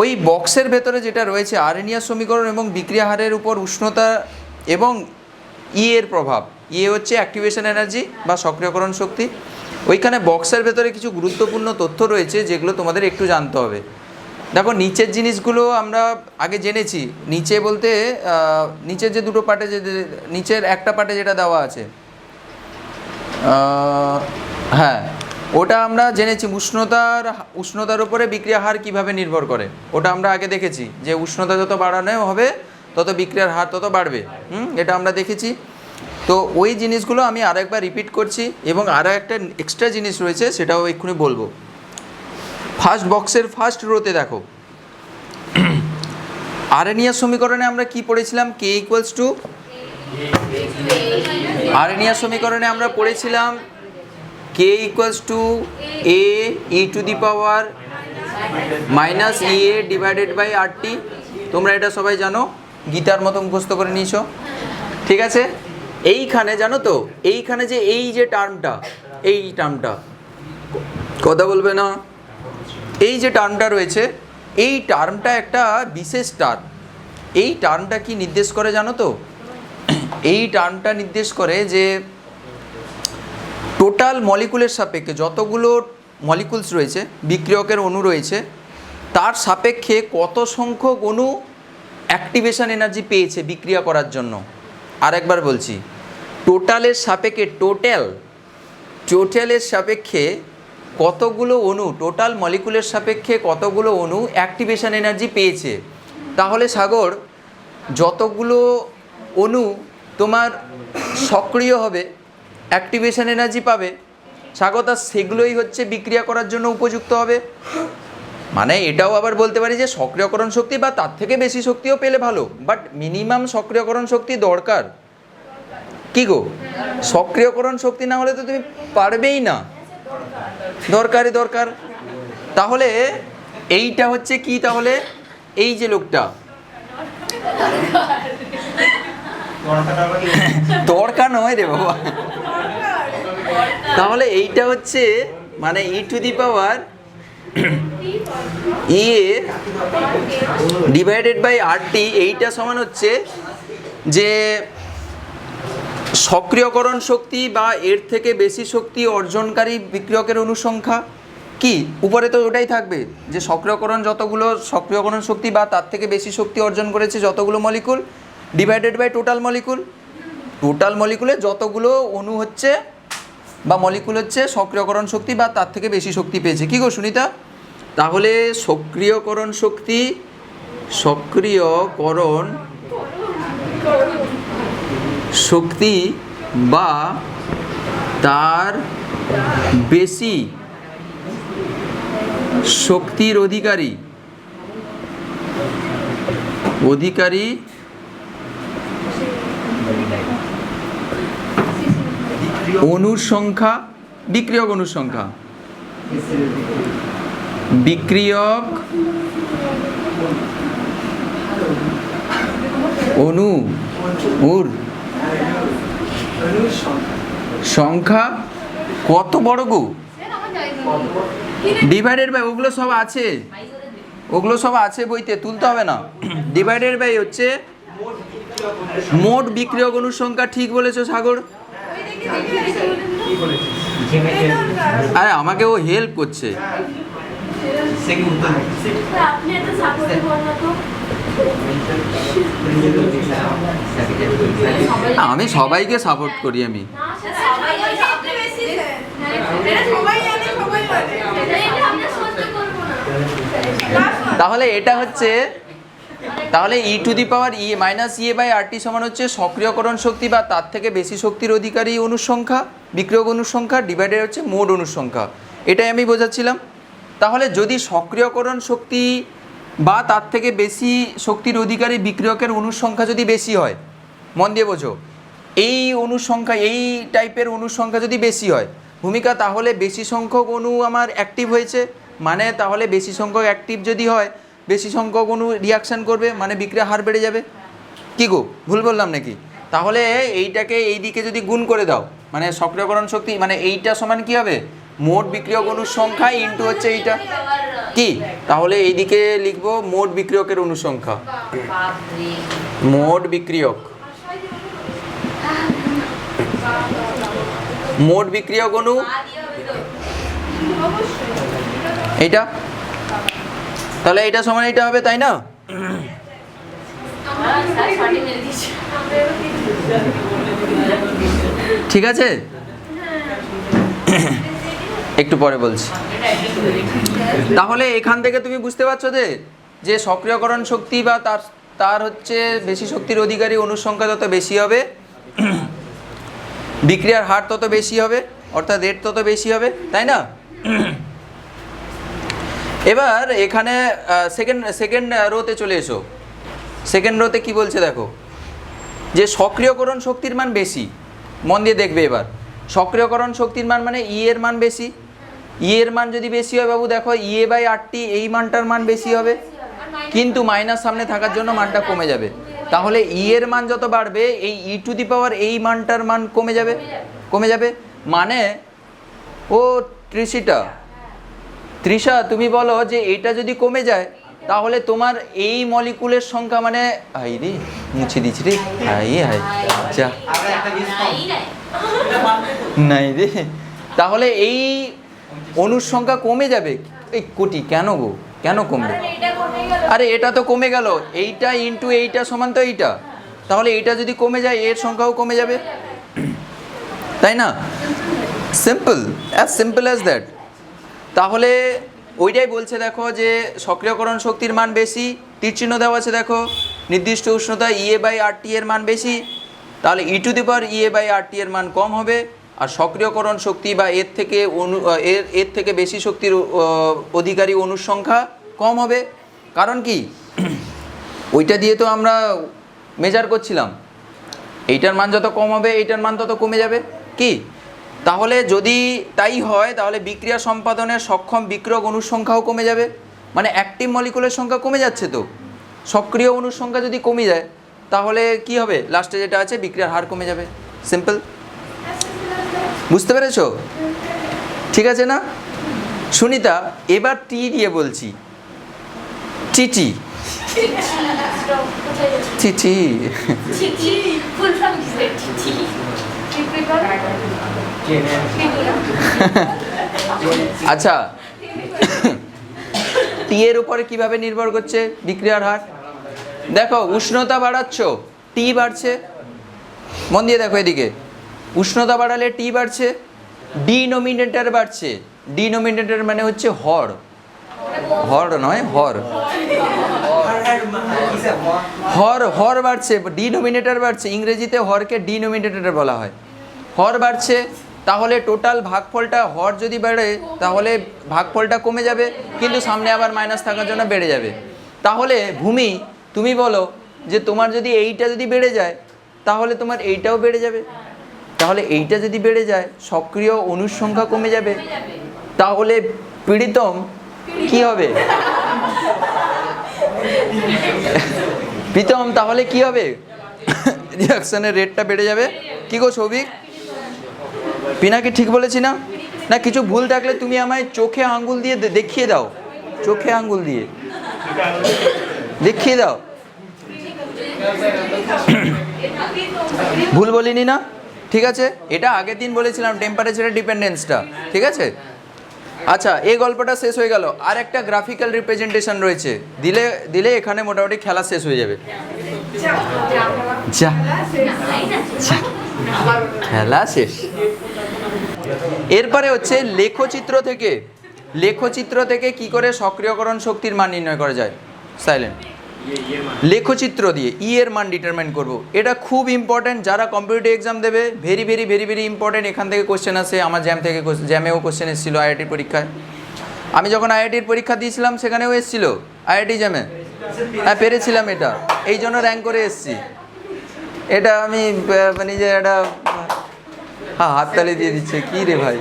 ওই বক্সের ভেতরে যেটা রয়েছে আর্হেনিয়াস সমীকরণ এবং বিক্রিয়া হারের উপর উষ্ণতা এবং এর প্রভাব, হচ্ছে অ্যাক্টিভেশন এনার্জি বা সক্রিয়করণ শক্তি। ওইখানে বক্সের ভেতরে কিছু গুরুত্বপূর্ণ তথ্য রয়েছে যেগুলো তোমাদের একটু জানতে হবে। দেখো নিচের জিনিসগুলো আমরা আগে জেনেছি, নিচে বলতে নিচের যে দুটো পার্টে যে নিচের একটা পার্টে যেটা দেওয়া আছে, হ্যাঁ ওটা আমরা জেনেছি উষ্ণতার উপরে বিক্রিয়া হার কীভাবে নির্ভর করে, ওটা আমরা আগে দেখেছি যে উষ্ণতা যত বাড়ানো হবে তত বিক্রিয়ার হার তত বাড়বে। এটা আমরা দেখেছি। তো ওই জিনিসগুলো আমি আরেকবার রিপিট করছি এবং আরও একটা এক্সট্রা জিনিস রয়েছে সেটাও এক্ষুনি বলবো। ফার্স্ট বক্সের ফার্স্ট রোতে দেখো আর্হেনিয়াস সমীকরণে আমরা কি পড়েছিলাম, কে ইকুয়ালস টু, আর্হেনিয়াস সমীকরণে আমরা পড়েছিলাম k equals to A e to the power minus E A divided by R T. তোমরা এটা সবাই জানো, গীতার মতো মুখস্থ করে নিয়েছো, ঠিক আছে। এইখানে জানো তো, এইখানে যে এই যে টার্মটা কথা বলবে না, এই যে টার্মটা রয়েছে এই টার্মটা একটা বিশেষ টার্ম। এই টার্মটা কি নির্দেশ করে জানো তো, এই টার্মটা নির্দেশ করে যে টোটাল মলিকুলের সাপেক্ষে যতগুলো মলিকুলস রয়েছে, বিক্রিয়কের অণু রয়েছে, তার সাপেক্ষে কত সংখ্যক অণু অ্যাক্টিভেশন এনার্জি পেয়েছে বিক্রিয়া করার জন্য। আরেকবার বলছি, টোটালের সাপেক্ষে টোটালের সাপেক্ষে কতগুলো অণু, টোটাল মলিকুলের সাপেক্ষে কতগুলো অণু অ্যাক্টিভেশন এনার্জি পেয়েছে। তাহলে সাগর যতগুলো অণু তোমার সক্রিয় হবে, অ্যাক্টিভেশন এনার্জি পাবে সাগর, তা সেগুলোই হচ্ছে বিক্রিয়া করার জন্য উপযুক্ত হবে। মানে এটাও আবার বলতে পারি যে সক্রিয়করণ শক্তি বা তার থেকে বেশি শক্তিও পেলে ভালো, বাট মিনিমাম সক্রিয়করণ শক্তি দরকার। কি গো, সক্রিয়করণ শক্তি না হলে তো তুমি পারবেই না, দরকার। তাহলে এইটা হচ্ছে কি, তাহলে এই যে লোকটা দরকার নয় রে বাবা, তাহলে এইটা হচ্ছে মানে e to the power E A divided by R T, এইটা সমান হচ্ছে যে সক্রিয়করণ শক্তি বা এর থেকে বেশি শক্তি অর্জনকারী বিক্রিয়কের অনুসংখ্যা। কি উপরে তো ওটাই থাকবে যে সক্রিয়করণ শক্তি বা তার থেকে বেশি শক্তি অর্জন করেছে যতগুলো মলিকুল, ডিভাইডেড বাই টোটাল মলিকুলে যতগুলো অণু হচ্ছে বা মলিকুল হচ্ছে সক্রিয়করণ শক্তি বা তার থেকে বেশি শক্তি পেয়েছে। কি গো সুনিতা, তাহলে সক্রিয়করণ শক্তি বা তার বেশি শক্তির অধিকারী অণুর সংখ্যা, বিক্রিয়ক অণুর সংখ্যা, বিক্রিয়ক অণুর সংখ্যা কত বড় গো, ডিভাইডেড বাই, ওগুলো সব আছে বইতে, তুলতে হবে না। ডিভাইডেড বাই হচ্ছে মোট বিক্রিয়ক অণুর সংখ্যা। ঠিক বলেছো সাগর, আরে আমাকে ও হেল্প করছে। আমি সবাইকে সাপোর্ট করি আমি। তাহলে এটা হচ্ছে, তাহলে e to the power E minus E A by R T সমান হচ্ছে সক্রিয়করণ শক্তি বা তার থেকে বেশি শক্তির অধিকারী অণুর সংখ্যা, বিক্রিয়ক অণুর সংখ্যা ডিভাইডেড হচ্ছে মোট অণুর সংখ্যা। এটাই আমি বোঝাচ্ছিলাম। তাহলে যদি সক্রিয়করণ শক্তি বা তার থেকে বেশি শক্তির অধিকারী বিক্রিয়কের অণুর সংখ্যা যদি বেশি হয়, মন দিয়ে বোঝো, এই অণুর সংখ্যা, এই টাইপের অণুর সংখ্যা যদি বেশি হয় ভূমিকা, তাহলে বেশি সংখ্যক অণু আমার অ্যাক্টিভ হয়েছে, মানে তাহলে বেশি সংখ্যক অ্যাক্টিভ যদি হয় বেশি সংখ্যক অণু রিয়াকশান করবে, মানে বিক্রিয়া হার বেড়ে যাবে। কি গো, ভুল বললাম নাকি? তাহলে এইটাকে এই দিকে যদি গুণ করে দাও, মানে সক্রিয়করণ শক্তি মানে এইটা সমান কি হবে, মোট বিক্রিয়ক অণুর সংখ্যা ইন্টু হচ্ছে এইটা কি, তাহলে এইদিকে লিখবো মোট বিক্রিয়কের অণুর সংখ্যা, মোট বিক্রিয়ক, মোট বিক্রিয়ক অণু এইটা, তাহলে এইটা সমান এইটা হবে, তাই না? ঠিক আছে, একটু পরে বলছি। তাহলে এখান থেকে তুমি বুঝতে পারছো যে সক্রিয়করণ শক্তি বা তার হচ্ছে বেশি শক্তির অধিকারী অণুর সংখ্যা যত বেশি হবে, বিক্রিয়ার হার তত বেশি হবে, অর্থাৎ রেট তত বেশি হবে, তাই না? এবার এখানে সেকেন্ড রোতে চলে এসো। সেকেন্ড রোতে কি বলছে দেখো, যে সক্রিয়করণ শক্তির মান বেশি, মন দিয়ে দেখবে এবার। সক্রিয়করণ শক্তির মান মানে ই এর মান বেশি, ই এর মান যদি বেশি হয় বাবু দেখো ইএ বাই আরটি এই মানটার মান বেশি হবে, কিন্তু মাইনাস সামনে থাকার জন্য মানটা কমে যাবে। তাহলে ই এর মান যত বাড়বে এই ই টু দি পাওয়ার এই মানটার মান কমে যাবে। মানে ও তৃষা তুমি বলো যে এইটা যদি কমে যায় তাহলে তোমার এই মলিকুলের সংখ্যা মানে হাই রে মুছে দিচ্ছি রে, হাই যা নাই রে, তাহলে এই অণুর সংখ্যা কমে যাবে। এই কোটি কেন গো, কেন কমবে? আরে এটা তো কমে গেল, এইটা ইন্টু এইটা সমান তো এইটা, তাহলে এইটা যদি কমে যায় এর সংখ্যাও কমে যাবে, তাই না? Simple as that. তাহলে ওইটাই বলছে দেখো যে সক্রিয়করণ শক্তির মান বেশি, তীরচিহ্ন দেওয়া আছে দেখো, নির্দিষ্ট উষ্ণতা ইএ বাই আরটি এর মান বেশি, তাহলে e to the power E A by R T এর মান কম হবে, আর সক্রিয়করণ শক্তি বা এর থেকে বেশি শক্তির অধিকারী অণুর সংখ্যা কম হবে। কারণ কি, ওইটা দিয়ে তো আমরা মেজার করছিলাম, এইটার মান যত কম হবে এইটার মান তত কমে যাবে কি। তাহলে যদি তাই হয় তাহলে বিক্রিয়া সম্পাদনের সক্ষম বিক্রিয়ক অণুর সংখ্যাও কমে যাবে, মানে অ্যাক্টিভ মলিকুলের সংখ্যা কমে যাচ্ছে, তো সক্রিয় অণুর সংখ্যা যদি কমে যায় তাহলে কি হবে, লাস্টে যেটা আছে বিক্রিয়ার হার কমে যাবে। সিম্পল, বুঝতে পেরেছো? ঠিক আছে না সুনিতা? এবার টি দিয়ে বলছি, টিটি টিটি আচ্ছা, টি এর উপরে কিভাবে নির্ভর করছে বিক্রিয়ার হার? দেখো উষ্ণতা বাড়াচ্ছ টি বাড়ছে, মন দিয়ে দেখো এদিকে, উষ্ণতা বাড়ালে টি বাড়ছে, ডিনোমিনেটর বাড়ছে, ডিনোমিনেটর মানে হচ্ছে হর, হর নয় হর, হর বাড়ছে, ডিনোমিনেটর বাড়ছে, ইংরেজিতে হরকে ডিনোমিনেটর বলা হয়। হর বাড়ছে, তাহলে টোটাল ভাগফলটা, হর যদি বাড়ে তাহলে ভাগফলটা কমে যাবে, কিন্তু সামনে আবার মাইনাস থাকার জন্য বেড়ে যাবে। তাহলে ভূমি তুমি বলো যে তোমার যদি এইটা যদি বেড়ে যায় তাহলে তোমার এইটাও বেড়ে যাবে, তাহলে এইটা যদি বেড়ে যায় সক্রিয় অণুর সংখ্যা কমে যাবে, তাহলে প্রীতম কি হবে? প্রীতম তাহলে কি হবে? রিঅ্যাকশনের রেটটা বেড়ে যাবে। কি গো সৌভিক, পিনাকি ঠিক বলেছি না? না কিছু ভুল থাকলে তুমি আমায় চোখে আঙ্গুল দিয়ে দেখিয়ে দাও, চোখে আঙ্গুল দিয়ে দেখিয়ে দাও। ভুল বলিনি না? ঠিক আছে, এটা আগের দিন বলেছিলাম টেম্পারেচারের ডিপেন্ডেন্সটা, ঠিক আছে। আচ্ছা, এই গল্পটা শেষ হয়ে গেল, আর একটা গ্রাফিক্যাল রিপ্রেজেন্টেশন রয়েছে, দিলে এখানে মোটামুটি খেলা শেষ হয়ে যাবে। যা খেলা শেষ। এরপরে হচ্ছে লেখচিত্র থেকে কি করে সক্রিয়করণ শক্তির মান নির্ণয় করা যায়। সাইলেন্ট। লেখচিত্র দিয়ে ই এর মান ডিটারমাইন করব, এটা খুব ইম্পর্ট্যান্ট। যারা কম্পিটিটিভ এক্সাম দেবে very very very very important. এখান থেকে কোশ্চেন আসে, আমার জ্যামেও কোশ্চেন এসেছিলো আইআইটির পরীক্ষায়। আমি যখন আইআইটির পরীক্ষা দিয়েছিলাম সেখানেও এসেছিলো আইআইটি জ্যামে, হ্যাঁ পেরেছিলাম, এটা এই জন্য র্যাঙ্ক করে এসেছি। এটা আমি নিজে একটা হাততালি দিয়ে দিচ্ছে, কি রে ভাই,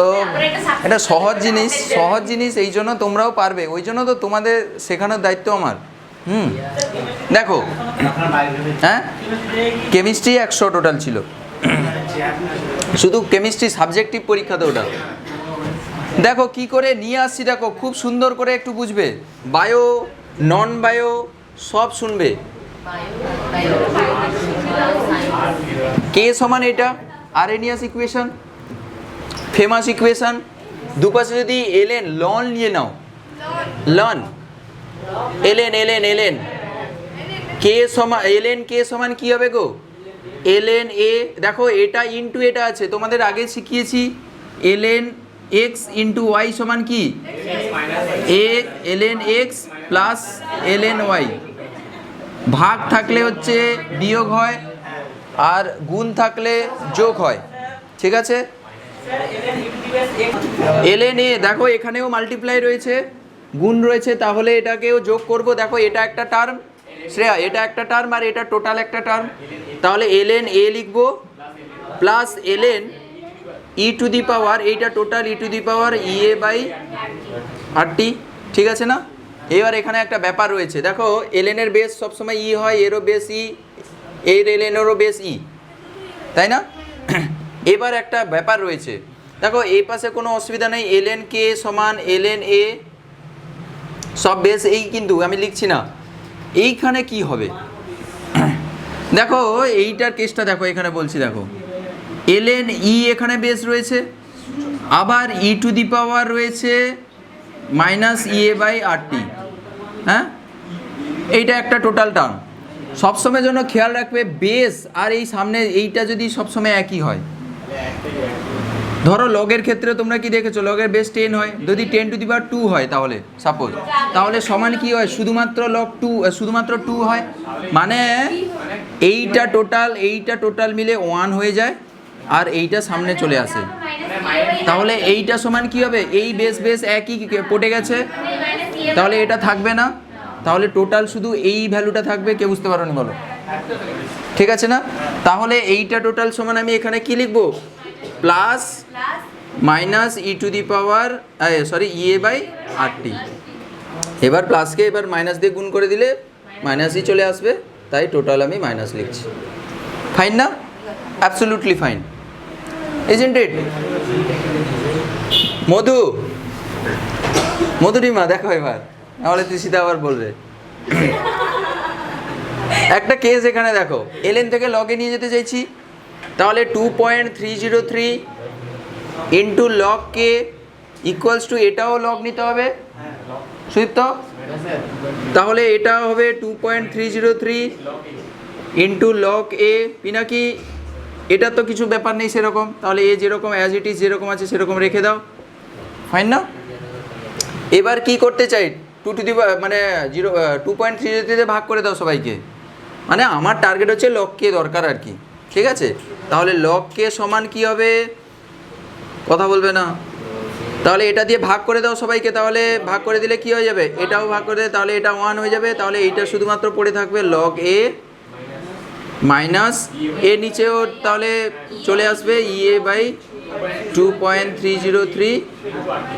ও এটা সহজ জিনিস, এই জন্য তোমরাও পারবে, ওই জন্য তো তোমাদের শেখানোর দায়িত্ব আমার। দেখো, হ্যাঁ কেমিস্ট্রি 100 টোটাল ছিল, শুধু কেমিস্ট্রি সাবজেক্টিভ পরীক্ষা তো ওটা। দেখো কি করে নিয়ে আসছি, দেখো খুব সুন্দর করে একটু বুঝবে, বায়ো নন বায়ো সব শুনবে। কে সমান এটা আরএনিয়াস ইকুয়েশন, ফেমাস ইকুয়েশন। দুপাশে যদি এলএন লন নিয়ে নাও, লন এলএন এলএন এলএন কে সমান, এলএন কে সমান কি হবে গো, এলএন এ। দেখো এটা ইনটু এটা আছে, তোমাদের আগে শিখিয়েছি এলএন এক্স ইন্টু ওয়াই সমান কি, এ ln X plus ln Y. ভাগ থাকলে হচ্ছে বিয়োগ হয়, আর গুণ থাকলে যোগ হয়, ঠিক আছে। এলএন এ দেখো এখানেও মাল্টিপ্লাই রয়েছে, গুণ রয়েছে, তাহলে এটাকেও যোগ করব। দেখো এটা একটা টার্ম শ্রেয়া, এটা একটা টার্ম আর এটা টোটাল একটা টার্ম, তাহলে এলএন এ লিখবো plus ln e to the power, এইটা total e to the power E A by R T, ঠিক আছে না। এবার এখানে একটা ব্যাপার রয়েছে, দেখো এলএনের বেস সবসময় ই হয়, এরও বেস ই, এর এলএনেরও বেস ই, তাই না। এবার একটা ব্যাপার রয়েছে, দেখো এই পাশে কোনো অসুবিধা নেই, এলএন কে সমান এলএন এ সব বেস এই, কিন্তু আমি লিখছি না। এইখানে কি হবে দেখো, এইটার কেসটা দেখো, এখানে বলছি দেখো এলএন ই এখানে বেস রয়েছে, আবার ই টু দি পাওয়ার রয়েছে minus E A by R টি, হ্যাঁ এইটা একটা টোটাল টার্ম। সবসময়ের জন্য খেয়াল রাখবে বেস আর এই সামনে এইটা যদি সবসময় একই হয়। ধরো লগের ক্ষেত্রে তোমরা কি দেখেছো, লগের বেস 10 হয়, যদি 10 টু দি পাওয়ার 2 হয় তাহলে সাপোজ, তাহলে সমান কি হয়, শুধুমাত্র লগ 2, শুধুমাত্র 2 হয়, মানে এইটা টোটাল মিলে 1 হয়ে যায়, আর এইটা সামনে চলে আসে, তাহলে এইটা সমান কি হবে, এই বেস একই পড়ে গেছে, তাহলে এটা থাকবে না, তাহলে টোটাল শুধু এই ভ্যালুটা থাকবে। কে বুঝতে পারো নি বলো, ঠিক আছে না। তাহলে এইটা টোটাল সমান আমি এখানে কি লিখবো, plus minus e to the power sorry E A by R T. এবার প্লাসকে এবার মাইনাস দিয়ে গুণ করে দিলে মাইনাসই চলে আসবে, তাই টোটাল আমি মাইনাস লিখছি। ফাইন না, absolutely fine, isn't it. Madhurima দেখো এবার, তাহলে তুই সিধা আবার বলবে। একটা কেস এখানে দেখো, এলএন থেকে লগে নিয়ে যেতে চাইছি, তাহলে 2.303 ইন্টু লগ কে ইকুয়ালস টু, এটাও লগ নিতে হবে সুদীপ্ত, তাহলে এটা হবে 2.303 ইন্টু লগ এ পিনাকি, এটা তো কিছু ব্যাপার নেই সেরকম, তাহলে এ যেরকম অ্যাজ ইট ইজ যেরকম আছে সেরকম রেখে দাও, ফাইন না। এবার কি করতে চাই, 2 টু দি মানে 2.303 ভাগ করে দাও সবাইকে, মানে আমার টার্গেট হচ্ছে লগ কে দরকার আর কি, ঠিক আছে। তাহলে লগ কে সমান কি হবে, কথা বলবে না, তাহলে এটা দিয়ে ভাগ করে দাও সবাইকে, তাহলে ভাগ করে দিলে কি হয়ে যাবে, এটাও ভাগ করে দেয়, তাহলে এটা 1 হয়ে যাবে, তাহলে এইটা শুধুমাত্র পড়ে থাকবে লগ এ মাইনাস এ, নিচেও তাহলে চলে আসবে E A by 2.303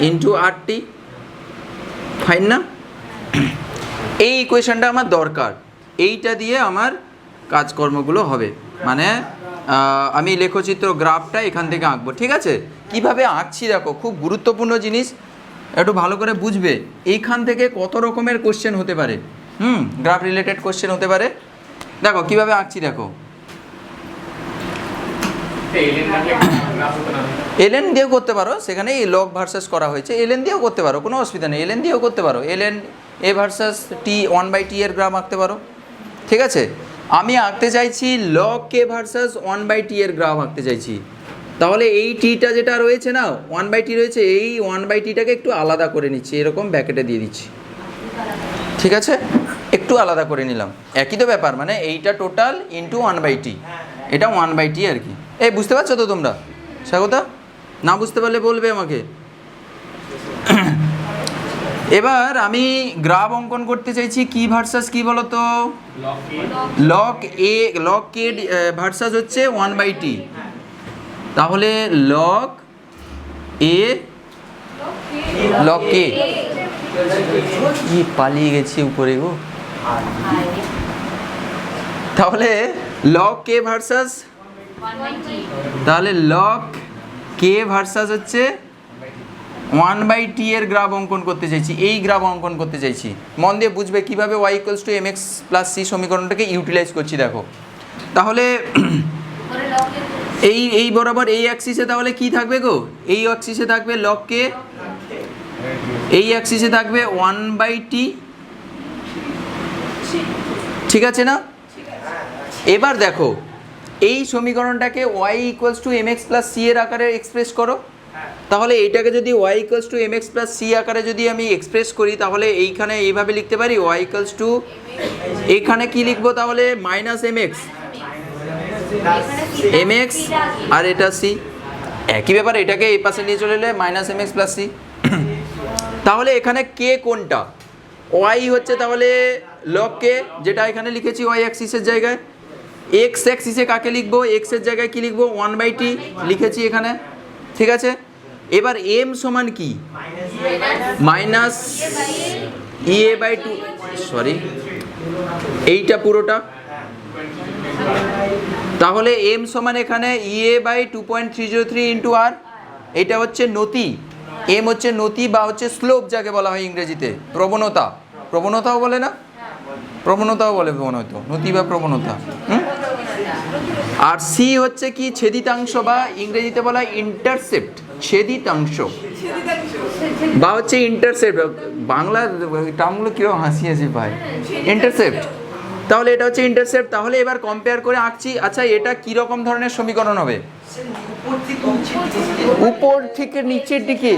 into R T, fine না। এই ইকুয়েশনটা আমার দরকার, এইটা দিয়ে আমার কাজকর্মগুলো হবে, মানে আমি লেখচিত্র গ্রাফটা এখান থেকে আঁকবো, ঠিক আছে। কিভাবে আঁকছি দেখো, খুব গুরুত্বপূর্ণ জিনিস, একটু ভালো করে বুঝবে। এইখান থেকে কত রকমের কোশ্চেন হতে পারে, গ্রাফ রিলেটেড কোশ্চেন হতে পারে। দেখো কিভাবে আঁকছি, দেখো এলএন দিয়েও করতে পারো, সেখানে এই লগ ভার্সাস করা হয়েছে, এলএন দিয়েও করতে পারো, কোনো অসুবিধা নেই, এলএন দিয়েও করতে পারো, এলএন এ ভার্সাস টি 1/t এর গ্রাফ আঁকতে পারো, ঠিক আছে। আমি আঁকতে চাইছি লগ কে ভার্সাস 1/t এর গ্রাফ আঁকতে চাইছি, তাহলে এই টিটা যেটা রয়েছে না 1/t রয়েছে, এই 1/tটাকে একটু আলাদা করে নিচ্ছি, এরকম ব্যাকেটে দিয়ে দিচ্ছি, ঠিক আছে, একটু আলাদা করে নিলাম, একই তো ব্যাপার, মানে এইটা টোটাল ইন্টু 1/t, এটা 1/t আর কি। এই বুঝতে পারছো তো তোমরা, স্বাগতা, না বুঝতে পারলে বলবে আমাকে। এবার আমি গ্রাফ অঙ্কন করতে চাইছি কি ভার্সাস কি বলো তো, লগ কে ভার্সাস হচ্ছে 1/t, তাহলে লগ এ লগ কে, কি পালিয়ে গেছি উপরে গো, তাহলে লগ কে ভার্সাস তাহলে লগ কে ভার্সাস হচ্ছে 1/t এর গ্রাফ অঙ্কন করতে চাইছি, এই গ্রাফ অঙ্কন করতে চাইছি। মন দিয়ে বুঝবে কীভাবে y = mx + c সমীকরণটাকে ইউটিলাইজ করছি। দেখো তাহলে এই বরাবর এই অ্যাক্সিসে তাহলে কি থাকবে গো, এই অ্যাক্সিসে থাকবে লগ কে, এই অ্যাক্সিসে থাকবে 1/t, ঠিক আছে না? এবার দেখো এই সমীকরণটাকে y = mx + c এর আকারে এক্সপ্রেস করো। তাহলে এইটাকে যদি y = mx + c আকারে যদি আমি এক্সপ্রেস করি তাহলে এইখানে এইভাবে লিখতে পারি y = এখানে কি লিখবো তাহলে -mx আর এটা c, একই ব্যাপার, এটাকে এই পাশে নিয়ে চলে এলে -mx + c। তাহলে এখানে কে কোনটা, y হচ্ছে তাহলে লগ কে, যেটা এখানে লিখেছি y অ্যাক্সিসের জায়গায়। x অ্যাক্সিসে কাকে লিখবো, x এর জায়গায় কি লিখবো 1/t লিখেছি এখানে, ঠিক আছে। এবার m সমান কি -ea/2, সরি এইটা পুরোটা। তাহলে m সমান এখানে ea/2.303 × r, এটা হচ্ছে নতি, m হচ্ছে নতি বা হচ্ছে স্লোপ যাকে বলা হয় ইংরেজিতে, প্রবণতা, প্রবণতাও বলে না, প্রবণতাও বলে মনে হয়তো, নতি বা প্রবণতা। আর সি হচ্ছে কি ছেদিতাংশ বা ইংরেজিতে বলা হয় ইন্টারসেপ্ট, ছেদিতাংশ বা হচ্ছে ইন্টারসেপ্ট, বাংলার টার্মগুলো কিরকম হাসি হাসি পায়, ইন্টারসেপ্ট। তাহলে এটা হচ্ছে ইন্টারসেপ্ট। তাহলে এবার কম্পেয়ার করে আঁকছি। আচ্ছা এটা কীরকম ধরনের সমীকরণ হবে, উপর থেকে নিচের দিকে,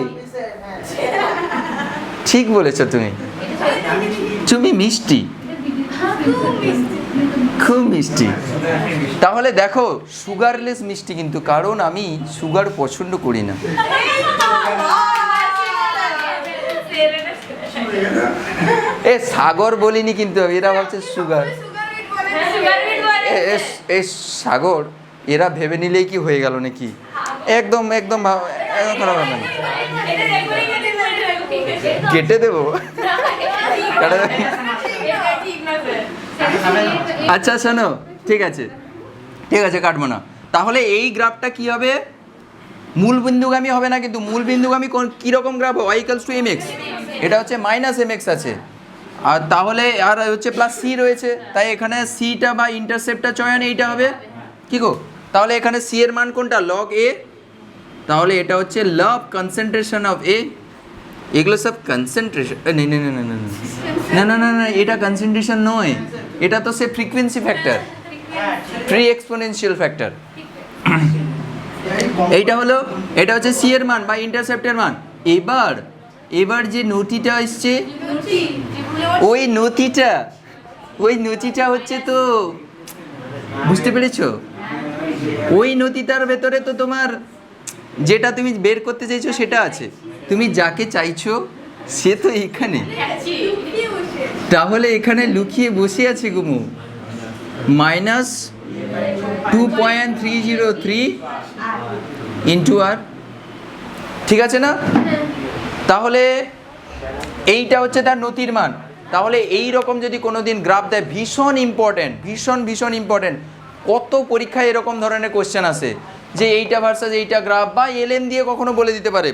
ঠিক বলেছ তুমি, তুমি মিষ্টি, খুব মিষ্টি। তাহলে দেখো সুগারলেস মিষ্টি কিন্তু, কারণ আমি সুগার পছন্দ করি না। এ সাগর বলিনি কিন্তু, এরা ভাবছে সুগার, এ সাগর, এরা ভেবে নিলেই কি হয়ে গেল নাকি, একদম একদম খারাপ হবে না, কেটে দেবো। আচ্ছা শোনো, ঠিক আছে ঠিক আছে, কাটবো না। তাহলে এই গ্রাফটা কি হবে, মূল বিন্দুগামী হবে না, কিন্তু মূল বিন্দুগামী কীরকম গ্রাফ, y = mx, এটা হচ্ছে -mx আছে, আর তাহলে আর হচ্ছে +c রয়েছে, তাই এখানে সিটা বা ইন্টারসেপ্টটা চয়ন এইটা হবে কি গো। তাহলে এখানে c এর মান কোনটা, log a, তাহলে এটা হচ্ছে লব কনসেন্ট্রেশন অফ a, এগুলো সব কনসেন্ট্রেশন, না না না না, এটা কনসেন্ট্রেশন নয়, এটা তো সে frequency factor, free exponential factor. এইটা হলো, এটা হচ্ছে সি এর মান বা ইন্টারসেপ্টের মান। এবার যে নতিটা আসছে, ওই নতিটা হচ্ছে, তো বুঝতে পেরেছো, ওই নতিটার ভেতরে তো তোমার যেটা তুমি বের করতে চাইছো সেটা আছে, তুমি যাকে চাইছো সে তো এখানে, তাহলে এখানে লুকিয়ে বসে আছে গুমু, -2.303 × r, ঠিক আছে না? তাহলে এইটা হচ্ছে তার নতির মান। তাহলে এই রকম যদি কোনো দিন গ্রাফ দেয়, ভীষণ ইম্পর্টেন্ট, ভীষণ ইম্পর্টেন্ট, কত পরীক্ষায় এরকম ধরনের কোশ্চেন আসে যে এইটা ভার্সাস এইটা গ্রাফ, বা এলএন দিয়ে কখনো বলে দিতে পারে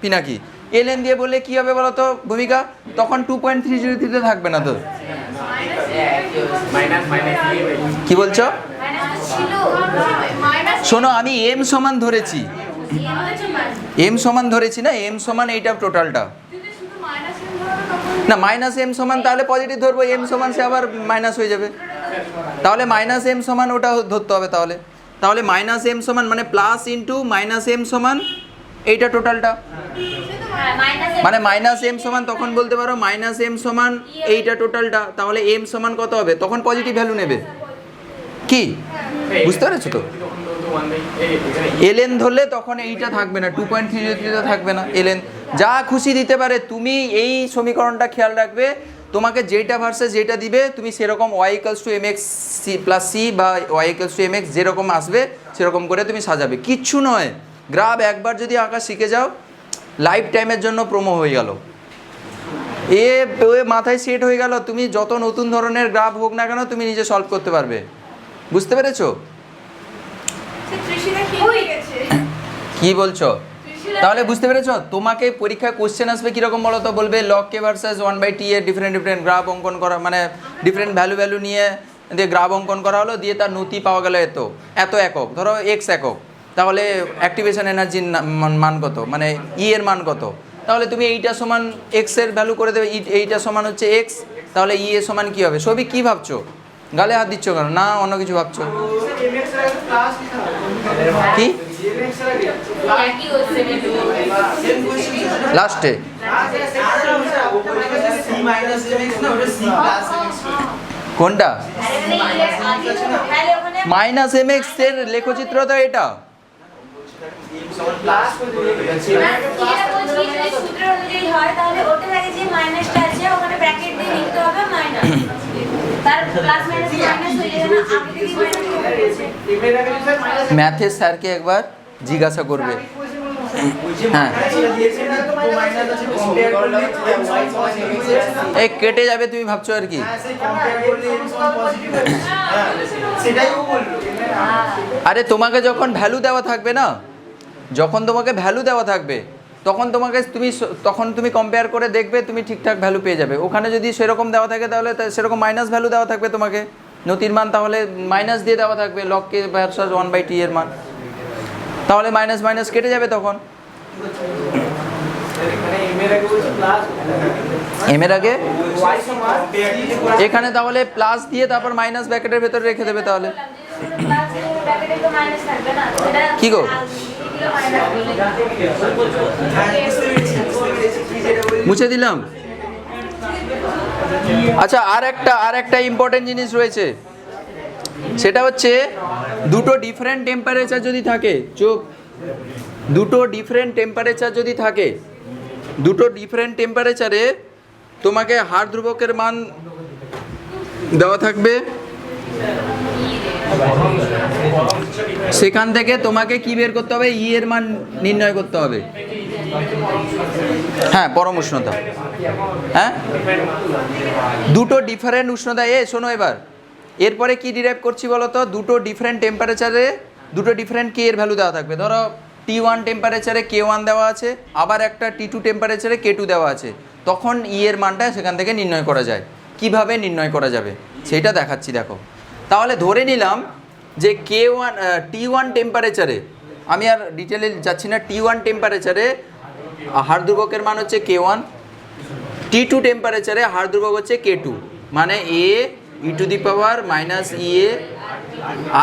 পিনাকি, এলএন দিয়ে বললে কি হবে বলো তো ভূমিকা, তখন 2.303 থাকবে না তো, কি বলছো? শোনো আমি এম সমান ধরেছি, এম সমান ধরেছি না, এম সমান এইটা টোটালটা না, -m সমান, তাহলে পজিটিভ ধরবো, এম সমান সে আবার মাইনাস হয়ে যাবে, তাহলে -m সমান ওটা ধরতে হবে। তাহলে -m সমান মানে প্লাস ইন্টু -m সমান এইটা টোটালটা, মানে -m সমান তখন বলতে পারো -m সমান এইটা টোটালটা, তাহলে m সমান কত হবে, তখন পজিটিভ ভ্যালু নেবে, কি বুঝতে পেরেছো তো? এলএন ধরলে তখন এইটা থাকবে না, 2.303 থাকবে না, এলএন যা খুশি দিতে পারে। তুমি এই সমীকরণটা খেয়াল রাখবে, তোমাকে যেটা ভার্সেস যেটা দিবে তুমি সেরকম y = mx + c বা y = mx যেরকম আসবে সেরকম করে তুমি সাজাবে, কিচ্ছু নয়। গ্রাফ একবার যদি আঁকা শিখে যাও, লাইফ টাইমের জন্য প্রোমো হয়ে গেল, এ মাথায় সেট হয়ে গেল, তুমি যত নতুন ধরনের গ্রাফ হোক না কেন তুমি নিজে সলভ করতে পারবে, বুঝতে পেরেছো? কি বলছো? তাহলে বুঝতে পেরেছো? তোমাকে পরীক্ষায় কোশ্চেন আসবে কীরকম বলো তো? বলবে লগ কে ভার্সাস 1/t এর ডিফারেন্ট ডিফারেন্ট গ্রাফ অঙ্কন করা, মানে ডিফারেন্ট ভ্যালু নিয়ে দিয়ে গ্রাফ অঙ্কন করা হলো, দিয়ে তার নতি পাওয়া গেল এত একক, ধরো এক্স একক, তাহলে অ্যাক্টিভেশন এনার্জির মান কত, মানে ই এর মান কত, তাহলে তুমি এইটা সমান এক্স এর ভ্যালু করে দেবে, এইটা সমান হচ্ছে এক্স, তাহলে ই এর সমান কী হবে? সবই কী ভাবছো? গালে হাত দিচ্ছ কেন? না অন্য কিছু ভাবছো কি? লাস্টে কোনটা? মাইনাস এম এক্স এর লেখচিত্র তো এটা। ম্যাথের স্যারকে একবার জিজ্ঞাসা করবে। হ্যাঁ এই কেটে যাবে তুমি ভাবছো আর কি? আরে তোমাকে যখন ভ্যালু দেওয়া থাকবে না, যখন তোমাকে ভ্যালু দেওয়া থাকবে তখন তুমি কম্পেয়ার করে দেখবে, তুমি ঠিকঠাক ভ্যালু পেয়ে যাবে। ওখানে যদি সেরকম দেওয়া থাকে তাহলে সেরকম মাইনাস ভ্যালু দেওয়া থাকবে তোমাকে, নতির মান তাহলে মাইনাস দিয়ে দেওয়া থাকবে লগ কে ভার্সাস 1/t এর মান, তাহলে মাইনাস মাইনাস কেটে যাবে তখন। এম এর আগে এখানে তাহলে প্লাস দিয়ে তারপর মাইনাস ব্র্যাকেটের ভেতরে রেখে দেবে, তাহলে কি গো? মুছে দিলাম। আচ্ছা আর একটা ইম্পর্টেন্ট জিনিস রয়েছে, সেটা হচ্ছে দুটো ডিফারেন্ট টেম্পারেচার যদি থাকে, দুটো ডিফারেন্ট টেম্পারেচারে তোমাকে হার ধ্রুবকের মান দেওয়া থাকবে, সেখান থেকে তোমাকে কি বের করতে হবে? ই এর মান নির্ণয় করতে হবে। হ্যাঁ পরম উষ্ণতা, হ্যাঁ দুটো ডিফারেন্ট উষ্ণতা। শোনো এবার, এরপরে কি ডিরাইভ করছি বলো তো? দুটো ডিফারেন্ট টেম্পারেচারে দুটো ডিফারেন্ট কে এর ভ্যালু দেওয়া থাকবে। ধরো T1 টেম্পারেচারে K1 দেওয়া আছে, আবার একটা T2 টেম্পারেচারে K2 দেওয়া আছে, তখন ই এর মানটা সেখান থেকে নির্ণয় করা যায়। কিভাবে নির্ণয় করা যাবে সেটা দেখাচ্ছি, দেখো। তাহলে ধরে নিলাম যে T1 টেম্পারেচারে, আমি আর ডিটেলে যাচ্ছি না, T1 টেম্পারেচারে হার ধ্রুবকের মান হচ্ছে K1, T2 টেম্পারেচারে হার ধ্রুবক হচ্ছে K2, মানে a e to the power minus E A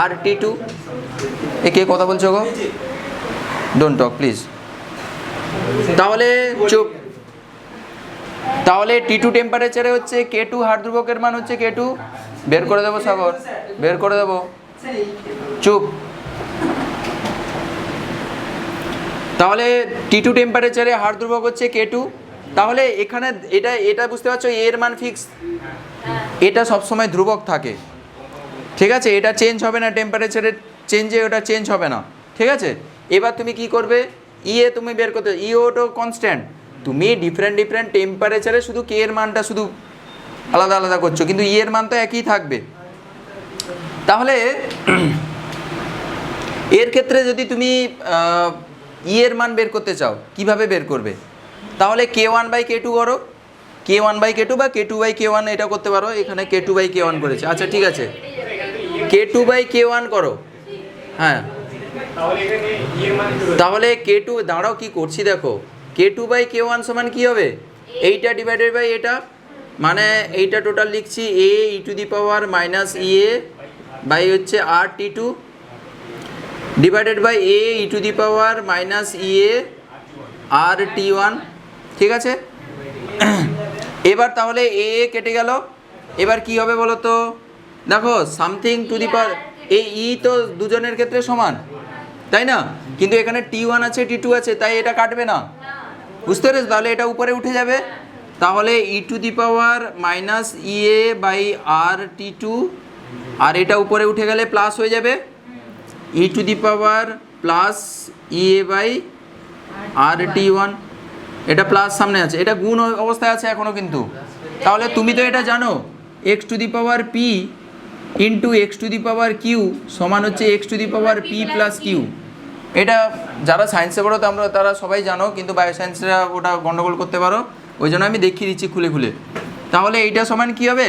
R T2। কে কথা বলছো গো? Don't talk please. তাহলে চুপ। তাহলে T2 টেম্পারেচারে হচ্ছে K2, হার ধ্রুবকের মান হচ্ছে K2, বের করে দেবো সাগর, বের করে দেবো, চুপ। তাহলে T2 টেম্পারেচারে হার ধ্রুবক হচ্ছে K2, তাহলে এখানে এটা বুঝতে পারছো, এর মান ফিক্স, এটা সবসময় ধ্রুবক থাকে, ঠিক আছে? এটা চেঞ্জ হবে না, টেম্পারেচারের চেঞ্জে ওটা চেঞ্জ হবে না, ঠিক আছে? এবার তুমি কি করবে? এ তুমি বের করতে, ওটা কনস্ট্যান্ট, তুমি ডিফারেন্ট টেম্পারেচারে শুধু কে এর মানটা শুধু আলাদা আলাদা করছো, কিন্তু এর মান তো একই থাকবে। তাহলে এর ক্ষেত্রে যদি তুমি এর মান বের করতে চাও, কিভাবে বের করবে? তাহলে K1/K2 করো, K1/K2 বা K2/K1 এটা করতে পারো। এখানে K2/K1 করেছে, আচ্ছা ঠিক আছে, K2/K1 করো। হ্যাঁ তাহলে K2, দাঁড়াও কি করছি দেখো, K2/K1 সমান কি হবে? এইটা ডিভাইডেড বাই এটা, মানে এইটা টোটাল লিখছি a e to the power minus E A by হচ্ছে R T2 divided by a e to the power minus E A R T1, ঠিক আছে? এবার তাহলে এ কেটে গেল, এবার কি হবে বলো তো? দেখো সামথিং টু দি পাওয়ার, এই ই তো দুজনের ক্ষেত্রে সমান, তাই না? কিন্তু এখানে T1 আছে T2 আছে, তাই এটা কাটবে না, বুঝতে পেরেছো? তাহলে এটা উপরে উঠে যাবে, তাহলে e to the power minus E A by R T2, আর এটা উপরে উঠে গেলে প্লাস হয়ে যাবে e to the power plus E A by R T1, এটা প্লাস সামনে আছে, এটা গুণ অবস্থায় আছে এখনও কিন্তু। তাহলে তুমি তো এটা জানো x to the power p into x to the power q সমান হচ্ছে x to the power p plus q. এটা যারা সায়েন্সে পড়ো তারা সবাই জানো, কিন্তু বায়োসায়েন্সরা ওটা গন্ডগোল করতে পারো, ওই জন্য আমি দেখিয়ে দিচ্ছি খুলে খুলে। তাহলে এইটা সমান কি হবে?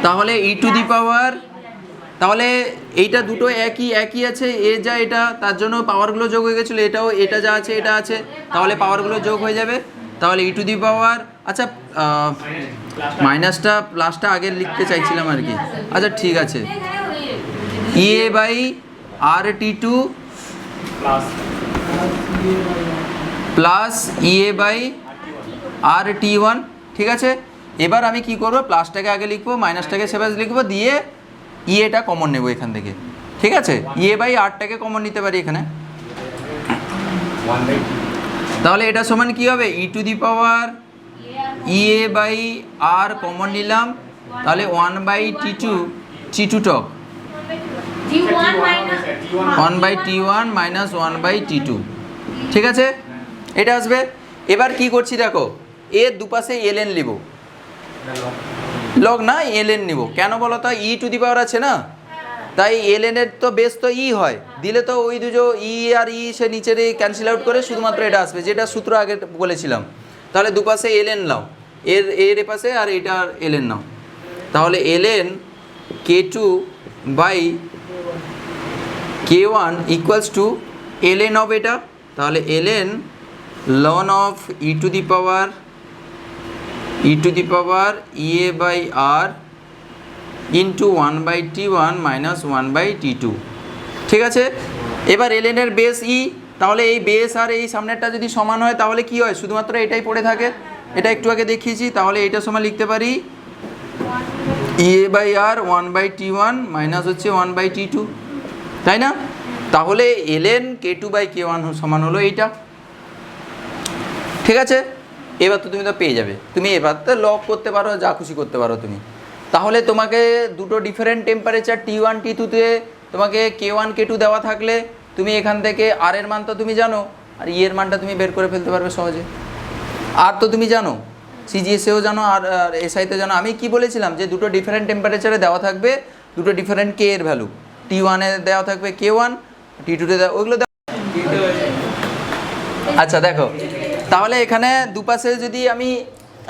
তাহলে ই টু দি পাওয়ার, তাহলে এইটা দুটো একই আছে, এ যা এটা তার জন্য পাওয়ারগুলো যোগ হয়ে গেছিলো, এটাও এটা যা আছে এটা আছে, তাহলে পাওয়ারগুলো যোগ হয়ে যাবে। তাহলে ই টু দি পাওয়ার, আচ্ছা মাইনাসটা প্লাসটা আগে লিখতে চাইছিলাম আর কি, আচ্ছা ঠিক আছে, E A by R T two plus E A by R T one, ঠিক আছে। এবার আমি কি করব, প্লাসটাকে আগে লিখবো, মাইনাসটাকে সেভাবে লিখবো, দিয়ে ই এটা কমন নেব এখান থেকে, ঠিক আছে। ই এ বাই আরটাকে কমন নিতে পারি এখানে, তাহলে এটা সমান কি হবে, e to the power E A by R common নিলাম, তাহলে 1/T2 টক 1/T1 মাইনাস 1/T2, ঠিক আছে, এটা আসবে। এবার কি করছি দেখো, এর দুপাশে এলএন নিব, লগ না এলএন নিব, কেন বলো তো, ই টু দি পাওয়ার আছে না, তাই এলএনের তো বেস তো ই হয়, দিলে তো ওই দুটো ই আর ই সে নিচের ক্যান্সেল আউট করে শুধুমাত্র এটা আসবে, যেটা সূত্র আগে বলেছিলাম। তাহলে দুপাশে এলএন নাও, এর পাশে আর এইটার এলএন নাও, তাহলে LN K2 by K1 equals to LN of এটা, তাহলে এলএন লন of E to the power E A by R into 1/T1 minus 1/T2, ঠিক আছে। এবার এলএনের বেস ই, তাহলে এই বেস আর এই সামনেরটা যদি সমান হয় তাহলে কি হয়, শুধুমাত্র এটাই পড়ে থাকে, এটা একটু আগে দেখিয়েছি, তাহলে এইটা সমান লিখতে পারি ই A by R 1/T1 minus হচ্ছে 1/T2, তাই না। তাহলে এলএন K2 বাই K1 সমান হলো এইটা, ঠিক আছে। এবার তো তুমি তো পেয়ে যাবে, তুমি এবার তো লক করতে পারো, যা খুশি করতে পারো তুমি। তাহলে তোমাকে দুটো ডিফারেন্ট টেম্পারেচার T1 T2-তে তোমাকে K1 K2 দেওয়া থাকলে তুমি এখান থেকে আর এর মান তো তুমি জানো, আর ই এর মানটা তুমি বের করে ফেলতে পারবে সহজে। আর তো তুমি জানো, সিজিএসেও জানো, আর এসআইতে জানো। আমি কি বলেছিলাম, যে দুটো ডিফারেন্ট টেম্পারেচারে দেওয়া থাকবে দুটো ডিফারেন্ট কে এর ভ্যালু, T1-এ দেওয়া থাকবে K1, T2-তে দেওয়া, ওইগুলো আচ্ছা দেখো, তাহলে এখানে দুপাশে যদি আমি,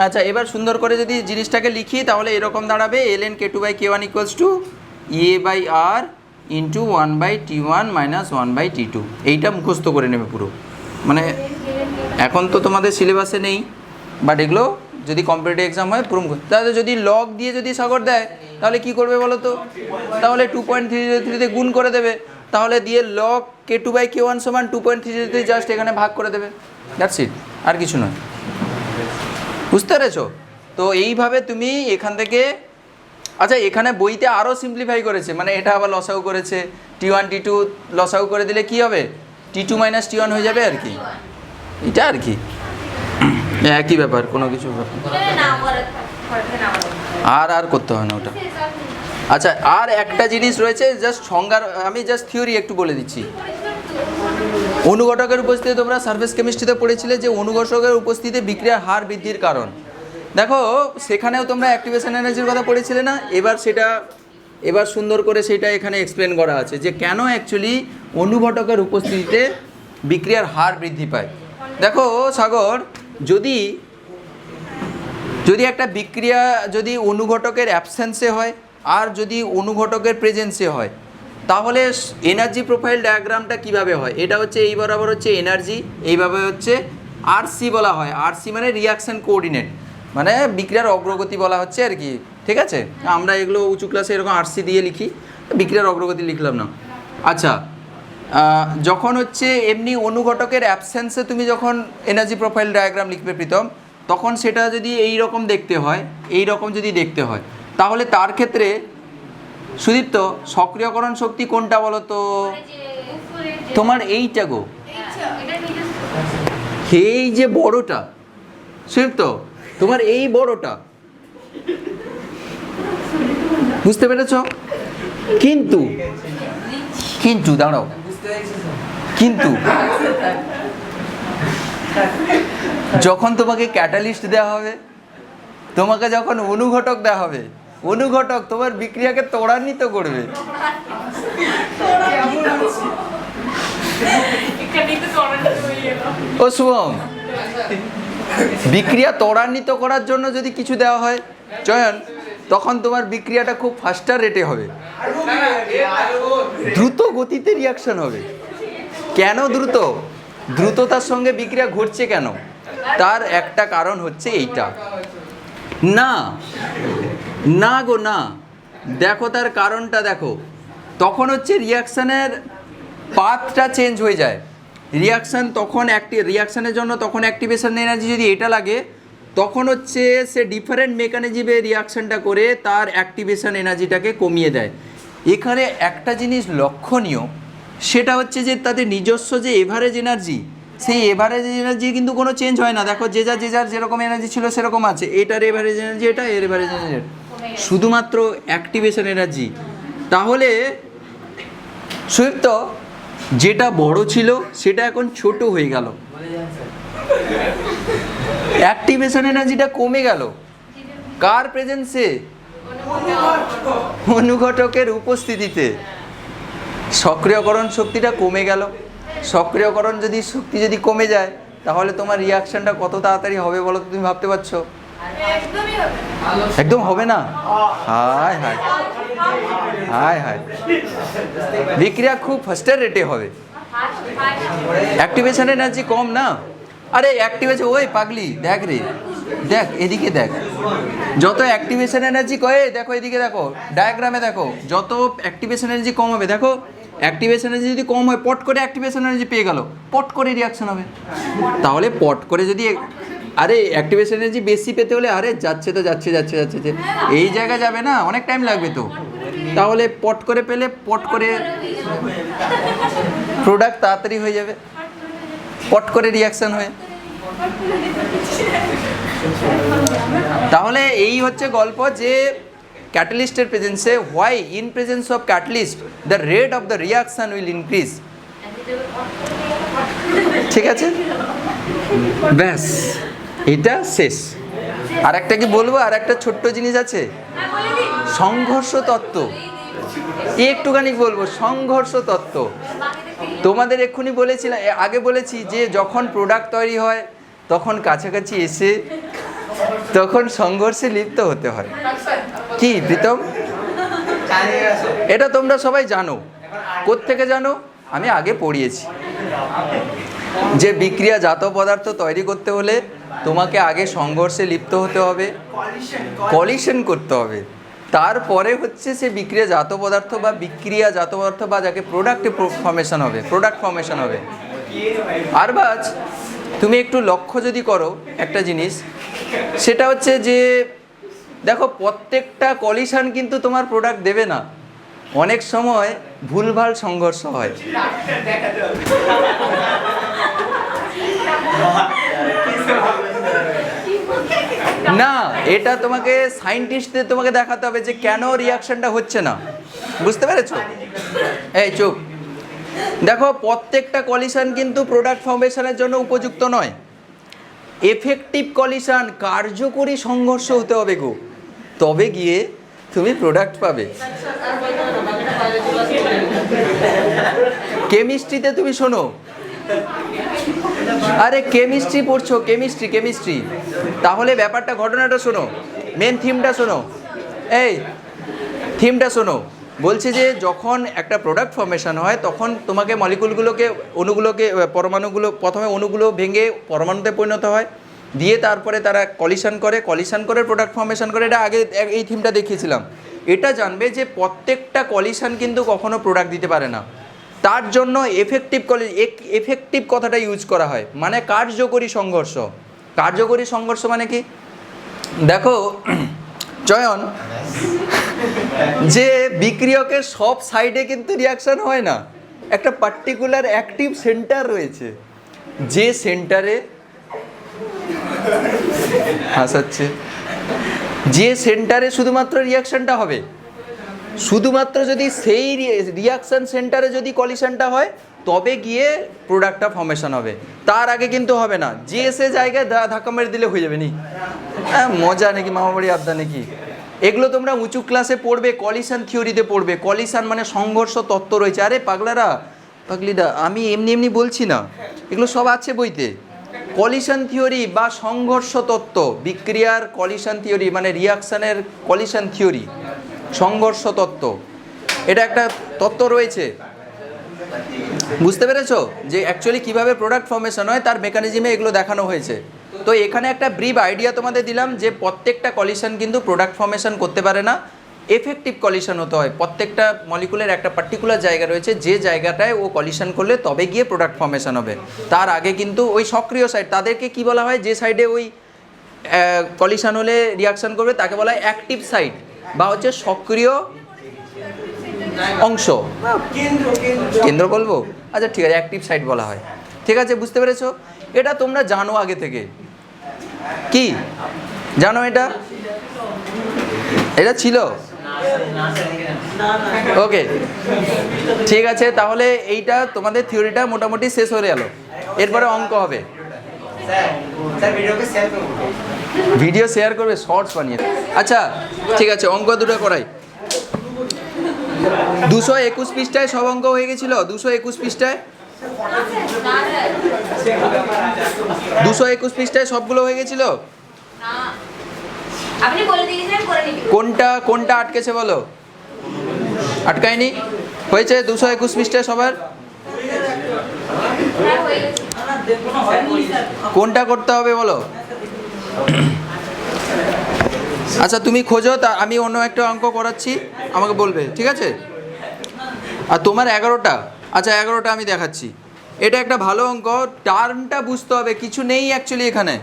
আচ্ছা এবার সুন্দর করে যদি জিনিসটাকে লিখি, তাহলে এরকম দাঁড়াবে LN K2 by K1 equals to E A by R into 1/T1 minus 1/T2। এইটা মুখস্থ করে নেবে পুরো, মানে এখন তো তোমাদের সিলেবাসে নেই, বাট এগুলো যদি কম্পিটিটিভ এক্সাম হয় পুরো মুখস্থ। তাহলে যদি লগ দিয়ে যদি সাগর দেয় তাহলে কি করবে বলো তো, তাহলে 2.303-তে গুণ করে দেবে, তাহলে দিয়ে লগ K2 বাই K1 সমান 2.303 জাস্ট এখানে ভাগ করে দেবে, দ্যাটস ইট, আর কিছু নয়। বুঝতে পেরেছো? তো এইভাবে তুমি এখান থেকে, আচ্ছা এখানে বইতে আরও সিম্পলিফাই করেছে, মানে এটা আবার লসাগু করেছে, T1 T2 লসাগু করে দিলে কি হবে, T2 মাইনাস T1 হয়ে যাবে আর কি, এটা আর কি একই ব্যাপার, কোনো কিছু আর করতে হয় না ওটা। আচ্ছা আর একটা জিনিস রয়েছে, জাস্ট সংজ্ঞার, আমি জাস্ট থিওরি একটু বলে দিচ্ছি। অনুঘটকের উপস্থিতি তোমরা সারফেস কেমিস্ট্রিতে পড়েছিলে যে অনুঘটকের উপস্থিতি বিক্রিয়ার হার বৃদ্ধির কারণ। দেখো সেখানেও তোমরা অ্যাক্টিভেশন এনার্জির কথা পড়েছিলে না, এবার সুন্দর করে সেটা এখানে এক্সপ্লেন করা আছে যে কেন অ্যাকচুয়ালি অনুঘটকের উপস্থিতিতে বিক্রিয়ার হার বৃদ্ধি পায়। দেখো সাগর, যদি একটা বিক্রিয়া যদি অনুঘটকের অ্যাবসেন্সে হয় আর যদি অনুঘটকের প্রেজেন্সে হয়, তাহলে এনার্জি প্রোফাইল ডায়াগ্রামটা কিভাবে হয়, এটা হচ্ছে এই বরাবর হচ্ছে এনার্জি, এইভাবে হচ্ছে আরসি বলা হয়, আরসি মানে রিয়াকশন কোঅর্ডিনেট, মানে বিক্রিয়ার অগ্রগতি বলা হচ্ছে আর কি, ঠিক আছে। আমরা এগুলো উঁচু ক্লাসে এরকম আরসি দিয়ে লিখি, বিক্রিয়ার অগ্রগতি লিখলাম না। আচ্ছা যখন হচ্ছে এমনি অনুঘটকের অ্যাবসেন্সে তুমি যখন এনার্জি প্রোফাইল ডায়াগ্রাম লিখবে প্রীতম, তখন সেটা যদি এই রকম দেখতে হয়, তাহলে তার ক্ষেত্রে সুদীপ্ত সক্রিয়করণ শক্তি কোনটা বলো তো, তোমার এইটা গো, এই যে বড়টা সুদীপ্ত, তোমার এই বড়টা, বুঝতে পেরেছ? কিন্তু দাঁড়াও, কিন্তু যখন তোমাকে ক্যাটালিস্ট দেওয়া হবে, তোমাকে যখন অনুঘটক দেওয়া হবে, অনুঘটক তোমার বিক্রিয়াকে ত্বরান্বিত করবে। ও শুভম, বিক্রিয়া ত্বরান্বিত করার জন্য যদি কিছু দেওয়া হয় চয়ন, তখন তোমার বিক্রিয়াটা খুব ফাস্টার রেটে হবে, দ্রুত গতিতে রিয়াকশন হবে। কেন দ্রুত? দ্রুততার সঙ্গে বিক্রিয়া ঘটছে কেন? তার একটা কারণ হচ্ছে এইটা। না না গো না, দেখো তার কারণটা দেখো। তখন হচ্ছে রিয়াকশানের পাথটা চেঞ্জ হয়ে যায়। রিয়াকশান তখন রিয়াকশানের জন্য তখন অ্যাক্টিভেশন এনার্জি যদি এটা লাগে, তখন হচ্ছে সে ডিফারেন্ট মেকানিজমে রিয়াকশানটা করে তার অ্যাক্টিভেশন এনার্জিটাকে কমিয়ে দেয়। এখানে একটা জিনিস লক্ষণীয়, সেটা হচ্ছে যে তাদের নিজস্ব যে এভারেজ এনার্জি, সেই এভারেজ এনার্জি কিন্তু কোনো চেঞ্জ হয় না। দেখো যে যার যেরকম এনার্জি ছিল সেরকম আছে। এটার এভারেজ এনার্জি এটা, এর এভারেজ এনার্জি শুধুমাত্র অ্যাক্টিভেশন এনার্জি। তাহলে সুদীপ্ত, যেটা বড় ছিল সেটা এখন ছোট হয়ে গেল, অ্যাক্টিভেশন এনার্জিটা কমে গেল। কার প্রেজেন্সে? অনুঘটকের উপস্থিতিতে সক্রিয়করণ শক্তিটা কমে গেল। সক্রিয়করণ শক্তি যদি কমে যায়, তাহলে তোমার রিয়াকশনটা কত তাড়াতাড়ি হবে বলো তো? তুমি ভাবতে পারছো? একদম হবে না। হায় হায় হায় হায়, বিক্রিয়া খুব ফাস্টার রেটে হবে, অ্যাক্টিভেশন এনার্জি কম না। আরে অ্যাক্টিভেশন, ওই পাগলি দেখ রে, দেখ এদিকে দেখ, যত অ্যাক্টিভেশন এনার্জি কয়ে দেখো, এদিকে দেখো ডায়াগ্রামে দেখো, যত অ্যাক্টিভেশন এনার্জি কম হবে, দেখো অ্যাক্টিভেশন এনার্জি যদি কম হয়, পট করে অ্যাক্টিভেশন এনার্জি পেয়ে গেল, পট করে রিয়াকশন হবে। তাহলে পট করে যদি, আরে অ্যাক্টিভেশন এনার্জি বেশি পেতে হলে, আরে যাচ্ছে তো যাচ্ছে যাচ্ছে যাচ্ছে, এই জায়গায় যাবে না, অনেক টাইম লাগবে তো। তাহলে পট করে পেলে, পট করে প্রোডাক্ট তাড়াতাড়ি হয়ে যাবে, পট করে রিয়াকশন হয়ে। তাহলে এই হচ্ছে গল্প যে ক্যাটালিস্টের প্রেজেন্সে, why in presence of catalyst the rate of the reaction will increase. ঠিক আছে, ব্যাস এটা শেষ। আর একটা কি বলবো, আর একটা ছোট্ট জিনিস আছে, সংঘর্ষ তত্ত্ব। একটুখানি বলবো, সংঘর্ষ তত্ত্ব। তোমাদের এক্ষুনি বলেছিলাম, আগে বলেছি যে যখন প্রোডাক্ট তৈরি হয় তখন কাছাকাছি এসে তখন সংঘর্ষে লিপ্ত হতে হয়। কি প্রীতম, এটা তোমরা সবাই জানো। কোত্থেকে জানো? আমি আগে পড়িয়েছি যে বিক্রিয়াজাত পদার্থ তৈরি করতে হলে তোমাকে আগে সংঘর্ষে লিপ্ত হতে হবে, কলিশন করতে হবে, তারপরে হচ্ছে সে বিক্রিয়াজাত পদার্থ বা যাকে প্রোডাক্টে ফর্মেশন হবে, প্রোডাক্ট ফর্মেশন হবে। আর বাজ তুমি একটু লক্ষ্য যদি করো একটা জিনিস, সেটা হচ্ছে যে দেখো প্রত্যেকটা কলিশন কিন্তু তোমার প্রোডাক্ট দেবে না, অনেক সময় ভুলভাল সংঘর্ষ হয়। না, এটা তোমাকে সায়েন্টিস্টদের তোমাকে দেখাতে হবে যে কেন রিয়াকশনটা হচ্ছে না। বুঝতে পেরেছো? এই চুপ, দেখো প্রত্যেকটা কলিশন কিন্তু প্রোডাক্ট ফর্মেশনের জন্য উপযুক্ত নয়। এফেক্টিভ কলিশন, কার্যকরী সংঘর্ষ হতে হবে গো, তবে গিয়ে তুমি প্রোডাক্ট পাবে। কেমিস্ট্রিতে তুমি শোনো, আরে কেমিস্ট্রি পড়ছো, কেমিস্ট্রি, তাহলে ব্যাপারটা, ঘটনাটা শোনো, মেন থিমটা শোনো। এই থিমটা শোনো, বলছে যে যখন একটা প্রোডাক্ট ফর্মেশন হয় তখন তোমাকে অণুগুলোকে প্রথমে অণুগুলো ভেঙে পরমাণুতে পরিণত হয়, দিয়ে তারপরে তারা কলিশন করে প্রোডাক্ট ফর্মেশন করে। এটা আগে এই থিমটা দেখিয়েছিলাম। এটা জানবে যে প্রত্যেকটা কলিশন কিন্তু কখনো প্রোডাক্ট দিতে পারে না। তার জন্য এফেক্টিভ কথাটা ইউজ করা হয়, মানে কার্যকরী সংঘর্ষ। কার্যকরী সংঘর্ষ মানে কি? দেখো চয়ন, যে বিক্রিয়কের সব সাইডে কিন্তু রিয়াকশন হয় না, একটা পার্টিকুলার অ্যাক্টিভ সেন্টার রয়েছে, যে সেন্টারে হাসাচ্ছে, যে সেন্টারে শুধুমাত্র রিয়াকশনটা হবে। শুধুমাত্র যদি সেই রিয়াকশন সেন্টারে যদি কলিশনটা হয় তবে গিয়ে প্রোডাক্টটা ফর্মেশন হবে, তার আগে কিন্তু হবে না। যে সে জায়গায় ধাক্কা মেরে দিলে হয়ে যাবে নি। মজা নাকি, মামাবাড়ি আড্ডা নাকি? এগুলো তোমরা উঁচু ক্লাসে পড়বে, কলিশন থিওরিতে পড়বে। কলিশন মানে সংঘর্ষ তত্ত্ব রয়েছে। আরে পাগলারা, পাগলিদা, আমি এমনি এমনি বলছি না, এগুলো সব আছে বইতে। কলিশন থিওরি বা সংঘর্ষ তত্ত্ব, বিক্রিয়ার কলিশন থিওরি মানে রিয়াকশানের কলিশন থিওরি, সংঘর্ষ তত্ত্ব, এটা একটা তত্ত্ব রয়েছে। বুঝতে পেরেছো যে অ্যাকচুয়ালি কীভাবে প্রোডাক্ট ফর্মেশন হয় তার মেকানিজমে এগুলো দেখানো হয়েছে। তো এখানে একটা ব্রিফ আইডিয়া তোমাদের দিলাম যে প্রত্যেকটা কলিশন কিন্তু প্রোডাক্ট ফর্মেশন করতে পারে না, এফেক্টিভ কলিশন হতে হয়। প্রত্যেকটা মলিকুলের একটা পার্টিকুলার জায়গা রয়েছে, যে জায়গাটায় ও কলিশন করলে তবে গিয়ে প্রোডাক্ট ফর্মেশন হবে। তার আগে কিন্তু ওই সক্রিয় সাইড, তাদেরকে কি বলা হয়, যে সাইডে ওই কলিশন হলে রিয়াকশন করবে তাকে বলা হয় অ্যাক্টিভ সাইড বা হচ্ছে সক্রিয় অংশ, কেন্দ্র বলবো, আচ্ছা ঠিক আছে, অ্যাক্টিভ সাইড বলা হয়। ঠিক আছে, বুঝতে পেরেছো? এটা তোমরা জানো আগে থেকে, কি জানো এটা? এটা ছিল ওকে, ঠিক আছে। তাহলে এইটা তোমাদের থিওরিটা মোটামুটি শেষ হয়ে গেল। এরপরে অঙ্ক হবে। ভিডিও শেয়ার করবে, শর্টস বানিয়ে। আচ্ছা ঠিক আছে, অঙ্ক দুটো করাই। 221 পৃষ্ঠায় সব অঙ্ক হয়ে গেছিল। 221 পৃষ্ঠায় 221 পৃষ্ঠায় সবগুলো হয়ে গেছিল। কোনটা কোনটা আটকেছে বলো? আটকায়নি? হয়েছে 221 পৃষ্ঠায় সবার? কোনটা করতে হবে বলো? আচ্ছা তুমি খোঁজো, তা আমি অন্য একটা অঙ্ক করাচ্ছি, আমাকে বলবে, ঠিক আছে? আর তোমার 11টা, আচ্ছা 11টা আমি দেখাচ্ছি। এটা একটা ভালো অঙ্ক, টার্মটা বুঝতে হবে, কিছু নেই অ্যাকচুয়ালি এখানে,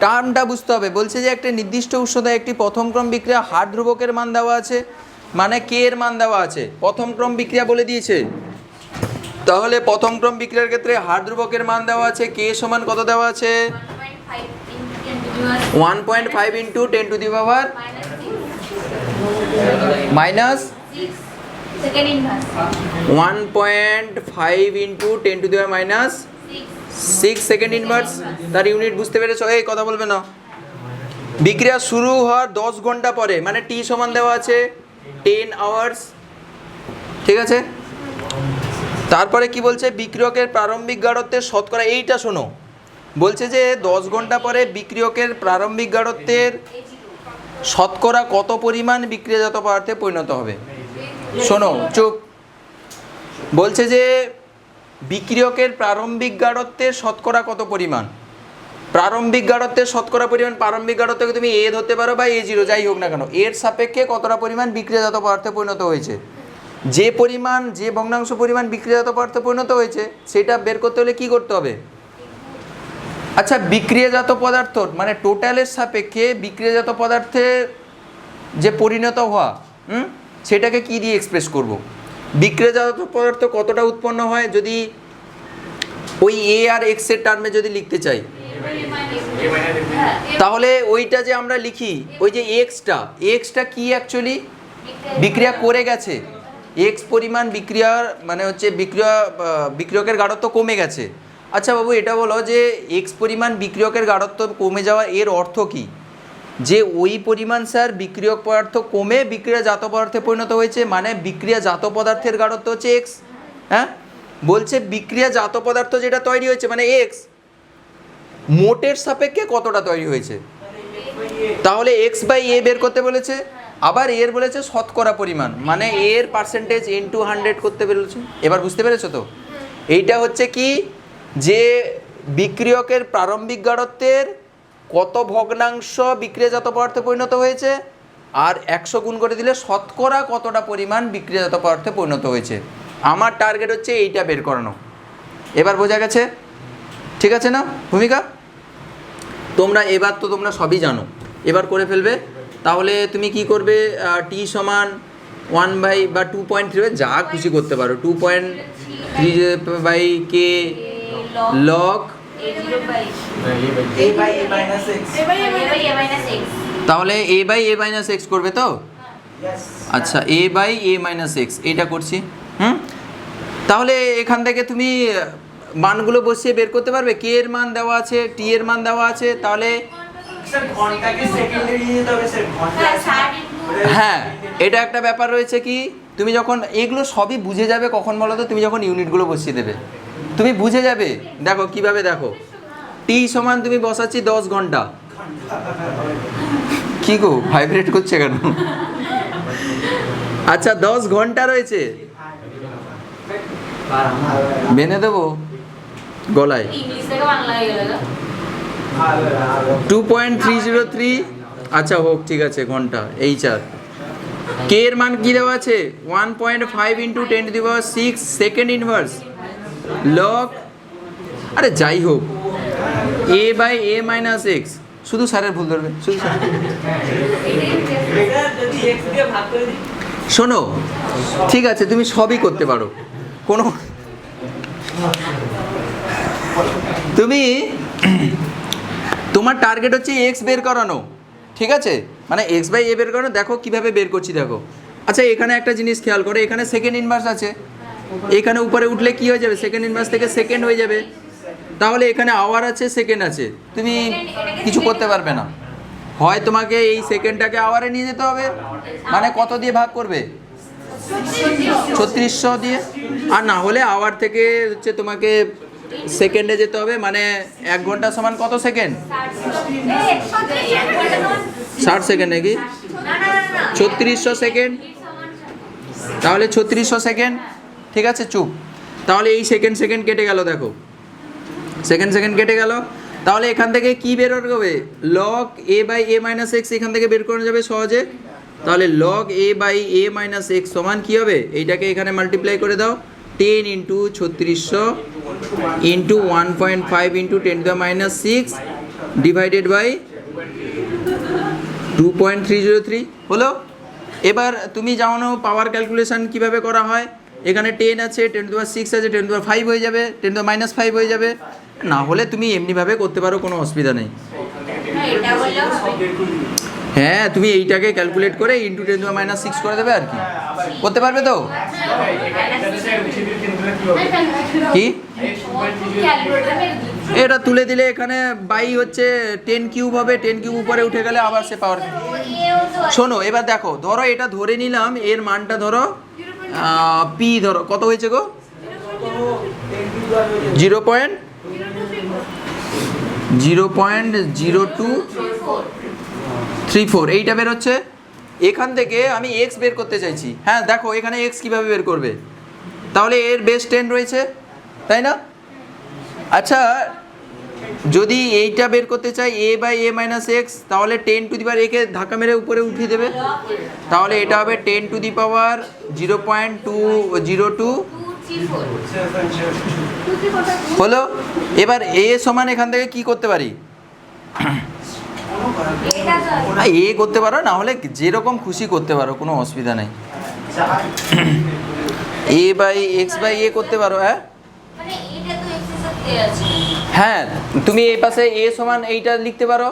টার্মটা বুঝতে হবে। বলছে যে একটা নির্দিষ্ট উষ্ণতায় একটি প্রথম ক্রম বিক্রিয়া হার ধ্রুবকের মান দেওয়া আছে, মানে কে এর মান দেওয়া আছে, প্রথম ক্রম বিক্রিয়া বলে দিয়েছে। তাহলে প্রথম ক্রম বিক্রিয়ার ক্ষেত্রে হার ধ্রুবকের মান দেওয়া আছে, কে সমান কত দেওয়া আছে? 1.5 into 10 two the power minus 1.5 into 10 two the power minus 6 second inverse. তার ইউনিট বুঝতে পেরেছো? এই কথা বলবে না। বিক্রিয়া শুরু হওয়ার 10 ঘন্টা পরে, মানে টি সমান দেওয়া আছে 10 আওয়ার্স, ঠিক আছে? তারপরে কি বলছে? বিক্রিয়কের প্রারম্ভিক গাঢ়ত্বের শতকরা, এইটা শোনো, বলছে যে 10 ঘন্টা পরে বিক্রিয়কের প্রারম্ভিক গাঢ়ত্বের শতকরা কত পরিমাণ বিক্রিয়াজাত পদার্থে পরিণত হবে। শোনো, চুপ। বলছে যে বিক্রিয়কের প্রারম্ভিক গাঢ়ত্বের শতকরা কত পরিমাণ, প্রারম্ভিক গাঢ়ত্বের শতকরা পরিমাণ, প্রারম্ভিক গাঢ়ত্বকে তুমি এ ধরতে পারো বা A0 যাই হোক না কেন, এর সাপেক্ষে কতটা পরিমাণ বিক্রিয়াজাত পদার্থে পরিণত হয়েছে। যে পরিমাণ, যে ভগ্নাংশ পরিমাণ বিক্রিয়াজাত পদার্থে পরিণত হয়েছে সেটা বের করতে হলে কি করতে হবে? আচ্ছা বিক্রিয়াজাত পদার্থ মানে টোটালের সাপেক্ষে বিক্রিয়াজাত পদার্থে যে পরিণত হওয়া, সেটাকে কি দিয়ে এক্সপ্রেস করব? বিক্রিয়াজাত পদার্থ কতটা উৎপন্ন হয় যদি ওই এ আর এক্স এর টার্মে যদি লিখতে চাই, তাহলে ওইটা যে আমরা লিখি, ওই যে এক্সটা কি অ্যাকচুয়ালি বিক্রিয়া করে গেছে, এক্স পরিমাণ বিক্রিয়ার মানে হচ্ছে বিক্রিয়কের গাঢ়ত্ব কমে গেছে। আচ্ছা বাবু এটা বলো যে এক্স পরিমাণ বিক্রিয়কের গাঢ়ত্ব কমে যাওয়া এর অর্থ কি? যে ওই পরিমাণ স্যার বিক্রিয়ক পদার্থ কমে বিক্রিয়াজাত পদার্থে পরিণত হয়েছে, মানে বিক্রিয়াজাত পদার্থের গাঢ়ত্ব হচ্ছে এক্স। হ্যাঁ, বলছে বিক্রিয়াজাত পদার্থ যেটা তৈরি হয়েছে মানে এক্স, মোটের সাপেক্ষে কতটা তৈরি হয়েছে, তাহলে এক্স বাই এ বের করতে বলেছে। আবার এর বলেছে শতকরা পরিমাণ, মানে এর পার্সেন্টেজ ইনটু 100 করতে বলেছে। এবার বুঝতে পেরেছো তো? এইটা হচ্ছে কি, যে বিক্রিয়কের প্রারম্ভিক গাঢ়ত্বের কত ভগ্নাংশ বিক্রিয়াজাত পদার্থে পরিণত হয়েছে, আর 100 গুণ করে দিলে শতকরা কতটা পরিমাণ বিক্রিয়াজাত পদার্থে পরিণত হয়েছে। আমার টার্গেট হচ্ছে এইটা বের করানো। এবার বোঝা গেছে? ঠিক আছে না ভূমিকা? তোমরা এবার তো তোমরা সবই জানো, এবার করে ফেলবে। তাহলে তুমি কি করবে? টি সমান 1 বাই বা 2.3 যা খুশি করতে পারো, 2.3 বাই কে লগ তাহলে a by a minus x করবে তো? আচ্ছা a by a minus x এটা করছি। তাহলে এখান থেকে তুমি মানগুলো বসিয়ে বের করতে পারবে। কে এর মান দেওয়া আছে, টি এর মান দেওয়া আছে, তাহলে হ্যাঁ, এটা একটা ব্যাপার রয়েছে কি, তুমি যখন এগুলো সবই বুঝে যাবে কখন বলো তো, তুমি যখন ইউনিটগুলো বসিয়ে দেবে তুমি বুঝে যাবে। দেখো কিভাবে, দেখো টি সমান তুমি বসাচ্ছি 10 ঘন্টা। কি গো ভাইব্রেট করছে কেন? আচ্ছা 10 ঘন্টা রয়েছে, বেঁধে দেবো গলায়। 2.303, আচ্ছা হোক ঠিক আছে, ঘন্টা এই 4। কে এর মান কি দেওয়া আছে? 1.5 ইন্টু 10⁶ সেকেন্ড ইনভার্স লগ, আরে যাই হোক, এ বাই এ মাইনাস এক্স, শুধু স্যারের ভুল ধরবে, শুধু স্যার। শোনো ঠিক আছে, তুমি সবই করতে পারো, কোনো তুমি তোমার টার্গেট হচ্ছে এক্স বের করানো, ঠিক আছে, মানে এক্স বাই এ বের করানো। দেখো কিভাবে বের করছি দেখো। আচ্ছা এখানে একটা জিনিস খেয়াল করো, এখানে সেকেন্ড ইনভার্স আছে, এখানে উপরে উঠলে কি হয়ে যাবে, সেকেন্ড ইনভার্স থেকে সেকেন্ড হয়ে যাবে। তাহলে এখানে আওয়ার আছে, সেকেন্ড আছে, তুমি কিছু করতে পারবে না। হয় তোমাকে এই সেকেন্ডটাকে আওয়ারে নিয়ে যেতে হবে, মানে কত দিয়ে ভাগ করবে, 3600 দিয়ে, আর না হলে আওয়ার থেকে হচ্ছে তোমাকে সেকেন্ডে যেতে হবে, মানে 1 ঘন্টা সমান কত সেকেন্ড, 60 সেকেন্ড নাকি, 3600 সেকেন্ড, তাহলে 3600 সেকেন্ড, ঠিক আছে চুপ। তাহলে এই সেকেন্ড সেকেন্ড কেটে গেল, দেখো সেকেন্ড সেকেন্ড কেটে গেল। তাহলে এখান থেকে কি বের হবে, log a by a minus x, এখান থেকে বের করা যাবে সহজে। তাহলে log a by a minus x সমান কী হবে, এইটাকে এখানে মাল্টিপ্লাই করে দাও, 10 into 3600 into 1.5 into 10⁻⁶ divided by 2.303 হলো। এবার তুমি জানো পাওয়ার ক্যালকুলেশন কিভাবে করা হয়, এখানে 10 আছে, 10⁻⁶ আছে, 10⁻5 হয়ে যাবে, 10⁻�5 হয়ে যাবে, না হলে তুমি এমনিভাবে করতে পারো, কোনো অসুবিধা নেই। হ্যাঁ তুমি এইটাকে ক্যালকুলেট করে ইন্টু 10⁻⁶ করে দেবে, আর কি করতে পারবে তো। কি এটা তুলে দিলে এখানে বাই হচ্ছে 10 কিউব হবে, 10 কিউব উপরে উঠে গেলে আবার সে পাওয়ার। শোনো এবার দেখো, ধরো এটা ধরে নিলাম, এর মানটা ধরো পি, ধরো কত হয়েছে গো, 0.0234, এইটা বের হচ্ছে। এখান থেকে আমি এক্স বের করতে চাইছি, হ্যাঁ দেখো এখানে এক্স কীভাবে বের করবে, তাহলে এর বেস 10 রয়েছে তাই না। আচ্ছা যদি এইটা বের করতে চাই এ বাই এ মাইনাস এক্স, তাহলে 10⁻, একে ধাক্কা মেরে উপরে উঠিয়ে দেবে, তাহলে এটা হবে 10⁻0.202 হলো। এবার এ সমান এখান থেকে কি করতে পারি, এ করতে পারো, না হলে যেরকম খুশি করতে পারো, কোনো অসুবিধা নেই। এ বাই এক্স বাই এ করতে পারো। হ্যাঁ হ্যাঁ তুমি এই পাশে এ সমান এইটা লিখতে পারো,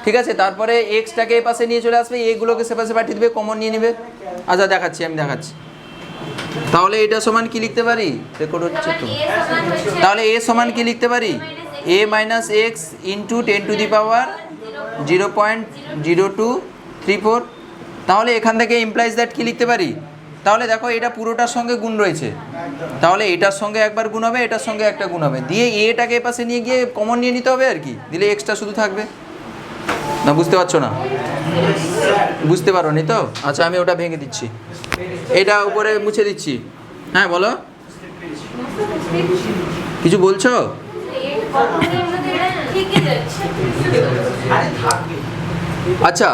ঠিক আছে, তারপরে এক্সটাকে এই পাশে নিয়ে চলে আসবে, এগুলোকে সে পাশে পাঠিয়ে দেবে, কমন নিয়ে নেবে। আচ্ছা দেখাচ্ছি, আমি দেখাচ্ছি। তাহলে এটা সমান কি লিখতে পারি, রেকর্ড হচ্ছে তো, তাহলে এ সমান কি লিখতে পারি, এ মাইনাস এক্স ইন্টু 10⁻0.0234। তাহলে এখান থেকে ইমপ্লাইজ দ্যাট কি লিখতে পারি, তাহলে দেখো এটা পুরোটার সঙ্গে গুণ রয়েছে, তাহলে এটার সঙ্গে একবার গুণ হবে, এটার সঙ্গে একটা গুণ হবে, দিয়ে এটাকে এ পাশে নিয়ে গিয়ে কমন নিয়ে নিতে হবে, আর কি দিলে এক্সট্রা শুধু থাকবে। না বুঝতে পারছো না, বুঝতে পারো নি তো, আচ্ছা আমি ওটা ভেঙে দিচ্ছি, এটা উপরে মুছে দিচ্ছি। হ্যাঁ বলো, কিছু বলছো? আচ্ছা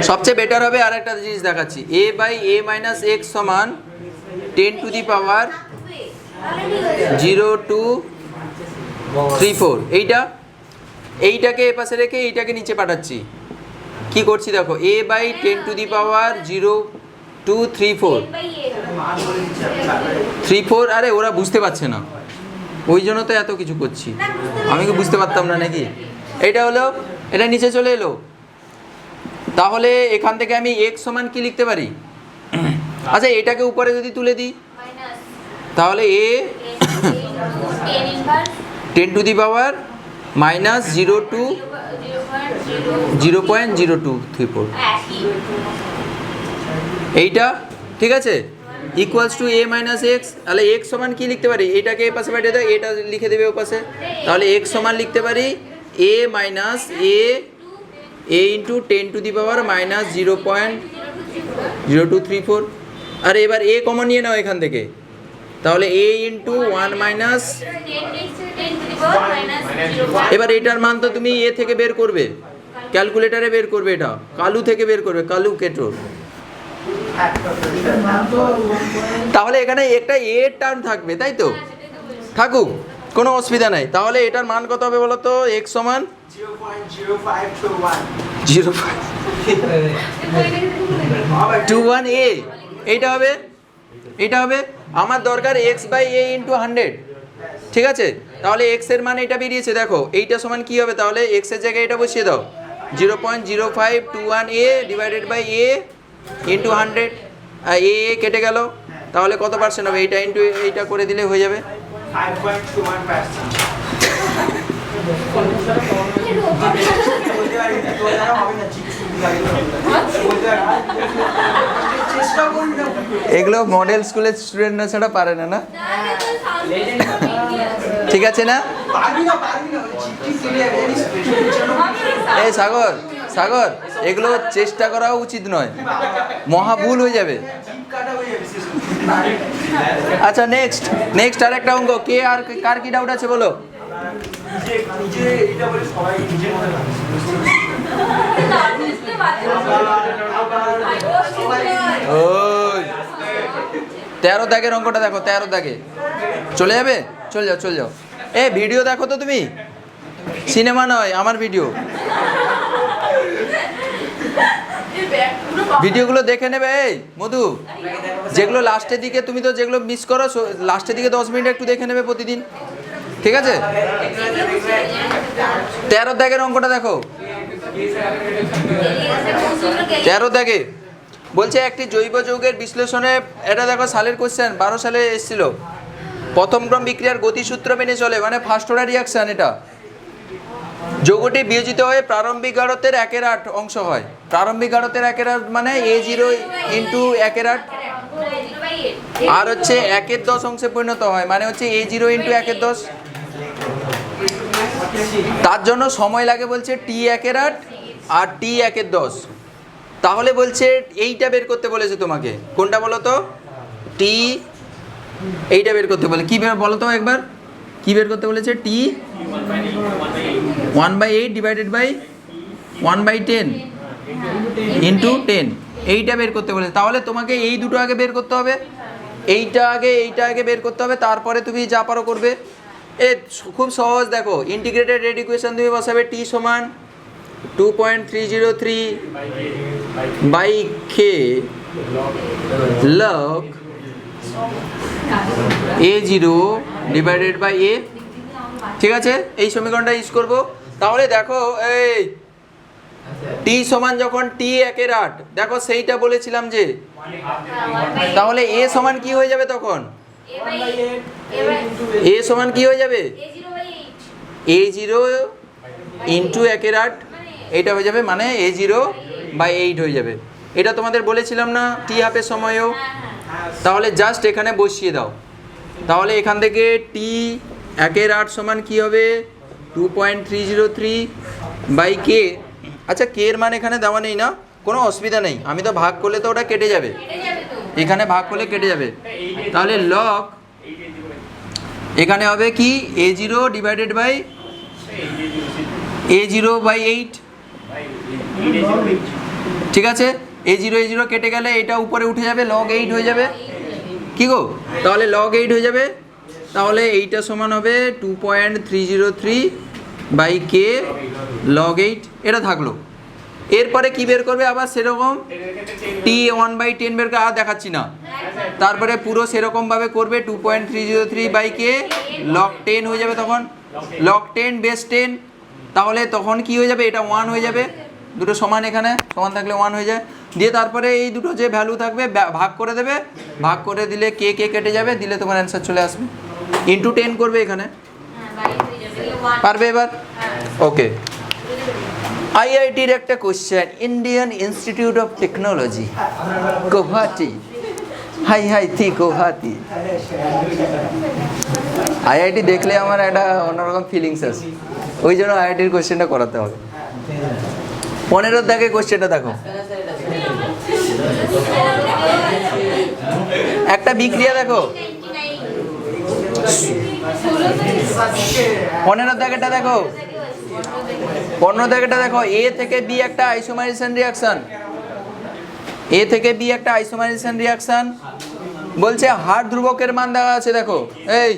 সবচেয়ে বেটার হবে আর একটা জিনিস দেখাচ্ছি, এ বাই এ মাইনাস এক্স সমান 10⁻0234, এইটাকে এ পাশে রেখে এইটাকে নিচে পাঠাচ্ছি। কি করছি দেখো, এ বাই 10⁻0234, আরে ওরা বুঝতে পারছে না, ওই জন্য তো এত কিছু করছি, আমি কি বুঝতে পারতাম না নাকি। এইটা হলো, এটা নিচে চলে এলো, তাহলে এখান থেকে আমি এক্স সমান কি লিখতে পারি, আচ্ছা এটাকে উপরে যদি তুলে দিই, তাহলে এ 10⁻⁻02 0.0234 এইটা ঠিক আছে equals to A minus x. তাহলে এক্স সমান কি লিখতে পারি, এটাকে এ পাশে পাঠিয়ে দাও, এটা লিখে দেবে ও পাশে। তাহলে এক্স সমান লিখতে পারি এ মাইনাস এ ইন্টু 10⁻⁻⁻0.0234। আর এবার এ কমন নিয়ে নাও এখান থেকে, তাহলে এ ইন্টু 1 মাইনাস, এবার এটার মান তো তুমি এ থেকে বের করবে, ক্যালকুলেটারে বের করবে, এটা কালু থেকে বের করবে, কালু কেটোর। তাহলে এখানে একটা এ টার্ম থাকবে, তাই তো, থাকুক, কোনো অসুবিধা নাই। তাহলে এটার মান কত হবে বলো তো, এক্স সমান 0.0521 এ, এইটা হবে, এটা হবে আমার দরকার এক্স বাই এ ইন্টু 100, ঠিক আছে। তাহলে এক্স এর মান এটা বেরিয়েছে, দেখো এইটা সমান কি হবে, তাহলে এক্স এর জায়গায় এটা বসিয়ে দাও 0.0521 এ ডিভাইডেড বাই এ ইন্টু 100, এ কেটে গেল, তাহলে কত পার্সেন্ট হবে, এইটা ইন্টু এইটা করে দিলে হয়ে যাবে 5.21%। এগুলো মডেল স্কুলের স্টুডেন্টরা ছাড়া পারে না, না ঠিক আছে না। এই সাগর সাগর এগুলো চেষ্টা করাও উচিত নয়, মহা ভুল হয়ে যাবে। আচ্ছা নেক্সট আর একটা অঙ্ক, কে আর কার কি ডাউট আছে বলো। ওই 13 দাগের অঙ্কটা দেখো, 13 দাগে চলে যাবে, চলে যাও। এ ভিডিও দেখো তো তুমি, সিনেমা নয়, আমার ভিডিওগুলো দেখে নেবে। এই মধু, যেগুলো লাস্টের দিকে তুমি তো যেগুলো মিস করো, লাস্টের দিকে 10 মিনিট একটু দেখে নেবে প্রতিদিন, ঠিক আছে। 13 দাগের অঙ্কটা দেখো, 13 দাগে বলছে একটি জৈব যৌগের বিশ্লেষণে, এটা দেখো সালের কোশ্চেন, 12 সালে এসেছিল। প্রথম ক্রম বিক্রিয়ার গতিসূত্র মেনে চলে, মানে ফার্স্ট অর্ডার রিয়াকশন। এটা যৌগটি বিয়োজিত হয়ে প্রারম্ভিক গাঢ়তের 1/8 অংশ হয়। প্রারম্ভিক গাঢ়তের 1/8 মানে A0 ইন্টু 1/8, আর হচ্ছে 1/10 অংশে পরিণত হয়, মানে হচ্ছে A0 ইন্টু 1/10। তার জন্য সময় লাগে বলছে T1/8 আর T1/10। তাহলে বলছে এইটা বের করতে বলেছে তোমাকে, কোনটা বলো তো, টি, এইটা বের করতে বলে, কি বের বলো তো একবার, কি বের করতে বলেছে, টি 1/8 ডিভাইডেড বাই 1/10 ইন্টু 10, এইটা বের করতে বলেছে। তাহলে তোমাকে এই দুটো আগে বের করতে হবে, এইটা আগে বের করতে হবে, তারপরে তুমি যা পারো করবে। এ খুব সহজ, দেখো ইন্টিগ্রেটেড রেট ইকুয়েশন তুমি বসাবে, টি সমান 2.303 by k log A0 divided by a, ঠিক আছে। এই সমীকরণটা ইউজ করব। তাহলে দেখো এই টি সমান যখন T1/8, দেখো সেইটা বলেছিলাম যে, তাহলে এ সমান কি হয়ে যাবে তখন, এ সমান কি হয়ে যাবে, A0 ইন্টু 1/8, এইটা হয়ে যাবে, মানে A0/8 হয়ে যাবে। এটা তোমাদের বলেছিলাম না টি হাফের সময়ও। তাহলে জাস্ট এখানে বসিয়ে দাও, তাহলে এখান থেকে T1/8 সমান কি হবে, 2.303 বাই কে। আচ্ছা কে এর মান এখানে দেওয়া নেই না, কোনো অসুবিধা নেই, আমি তো ভাগ করলে তো ওটা কেটে যাবে, এখানে ভাগ করলে কেটে যাবে। তাহলে লগ এখানে হবে কি, A0 ডিভাইডেড বাই A0/8, ঠিক আছে। A0 কেটে গেলে এটা উপরে উঠে যাবে, লগ 8 হয়ে যাবে, কি গো, তাহলে লগ 8 হয়ে যাবে। তাহলে এইটা সমান হবে 2.303 বাই কে লগ 8, এটা থাকলো। এরপরে কি বের করবে আবার সেরকম, T1/10 বের করে আর দেখাচ্ছি না, তারপরে পুরো সেরকমভাবে করবে, 2.303 বাই কে লগ 10 হয়ে যাবে, তখন লগ 10 বেস 10, তাহলে তখন কি হয়ে যাবে, এটা 1 হয়ে যাবে, দুটো সমান, এখানে সমান থাকলে 1 হয়ে যায়। দিয়ে তারপরে এই দুটো যে ভ্যালু থাকবে ভাগ করে দেবে, ভাগ করে দিলে কে কেটে যাবে, দিলে তোমার অ্যান্সার চলে আসবে। ইন্টু 10 করবে এখানে, পারবে এবার, ওকে। আইআইটির একটা question, Indian institute of technology Guwahati, হাই হাই থি গুয়াহাটি। আইআইটি দেখলে আমার একটা অন্যরকম ফিলিংস আছে, ওই জন্য আইআইটির কোশ্চেনটা করাতে হবে। 15 দাগে কোশ্চেনটা দেখো, একটা বিক্রিয়া দেখো, 15 দাগেটা দেখো, 15 দাগেটা দেখো, এ থেকে বি একটা আইসোমারাইজেশন রিঅ্যাকশন, এ থেকে বি একটা আইসোমারাইজেশন রিঅ্যাকশন, বলছে হার ধ্রুবকের মান দেওয়া আছে, দেখো এই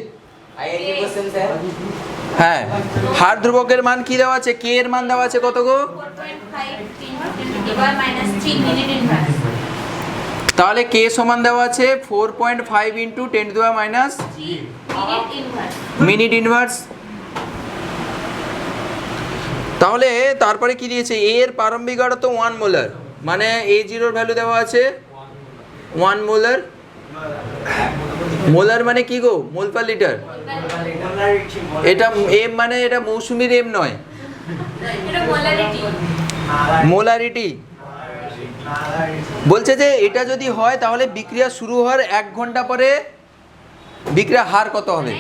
হ্যাঁ, হার ধ্রুবকের মান কি দেওয়া আছে, কে এর মান দেওয়া আছে কত গো, তাহলে কে সমান দেওয়া আছে 4.5 ইন্টু 10⁻³ মিনিট ইনভার্স। তাহলে তারপরে কি দিয়েছে, এ এর প্রারম্ভিক গাঢ়ত্ব 1 মোলার, মানে A0 এর ভ্যালু দেওয়া আছে 1 মোলার। মোলার মানে কি গো, মোল পার লিটার। এটা এম মানে এটা মৌসুমীর এম নয়, মোলারিটি। বলছে যে এটা যদি হয় তাহলে বিক্রিয়া শুরু হওয়ার 1 ঘন্টা পরে বিক্রিয়া হার কত হবে,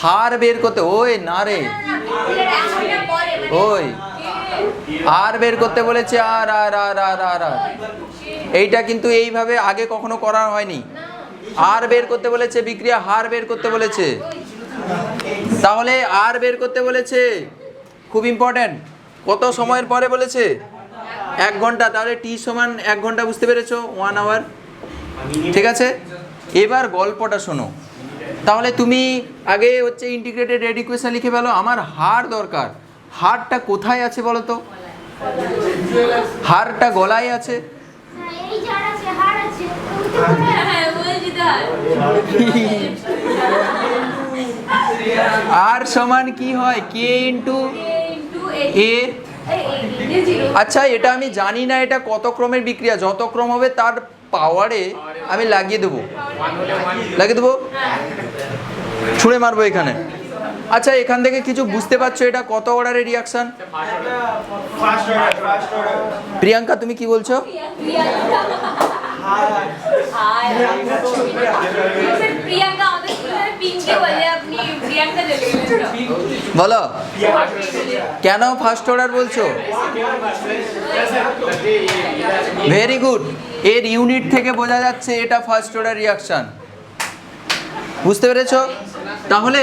হার বের করতে, ওই না রে ওই আর বের করতে বলেছে, আর আর আর আর আর আর এইটা কিন্তু এইভাবে আগে কখনো করা হয়নি। আর বের করতে বলেছে, বিক্রিয়া হার বের করতে বলেছে, তাহলে আর বের করতে বলেছে, খুব ইম্পর্টেন্ট। কত সময়ের পরে বলেছে, 1 ঘন্টা, তাহলে টি সমান 1 ঘন্টা, বুঝতে পেরেছো, 1 আওয়ার। ঠিক আছে, এবার গল্পটা শোনো। তাহলে তুমি আগে হচ্ছে ইন্টিগ্রেটেড রেট ইকুয়েশন লিখে ফেলো। আমার হার দরকার, হারটা কোথায় আছে বলো তো, হারটা গলায় আছে। আর সমান কি হয়, কে ইন্টু এ। আচ্ছা, এটা আমি জানি না এটা কত ক্রমের বিক্রিয়া, যত ক্রম হবে তার পাওয়ারে আমি লাগিয়ে দেবো, ছুঁড়ে মারবো এখানে। আচ্ছা, এখান থেকে কিছু বুঝতে পারছো এটা কত অর্ডারের রিঅ্যাকশন? প্রিয়াঙ্কা তুমি কি বলছো? বলো কেন ফার্স্ট অর্ডার বলছো? ভেরি গুড, এর ইউনিট থেকে বোঝা যাচ্ছে এটা ফার্স্ট অর্ডার রিঅ্যাকশন, বুঝতে পেরেছো? তাহলে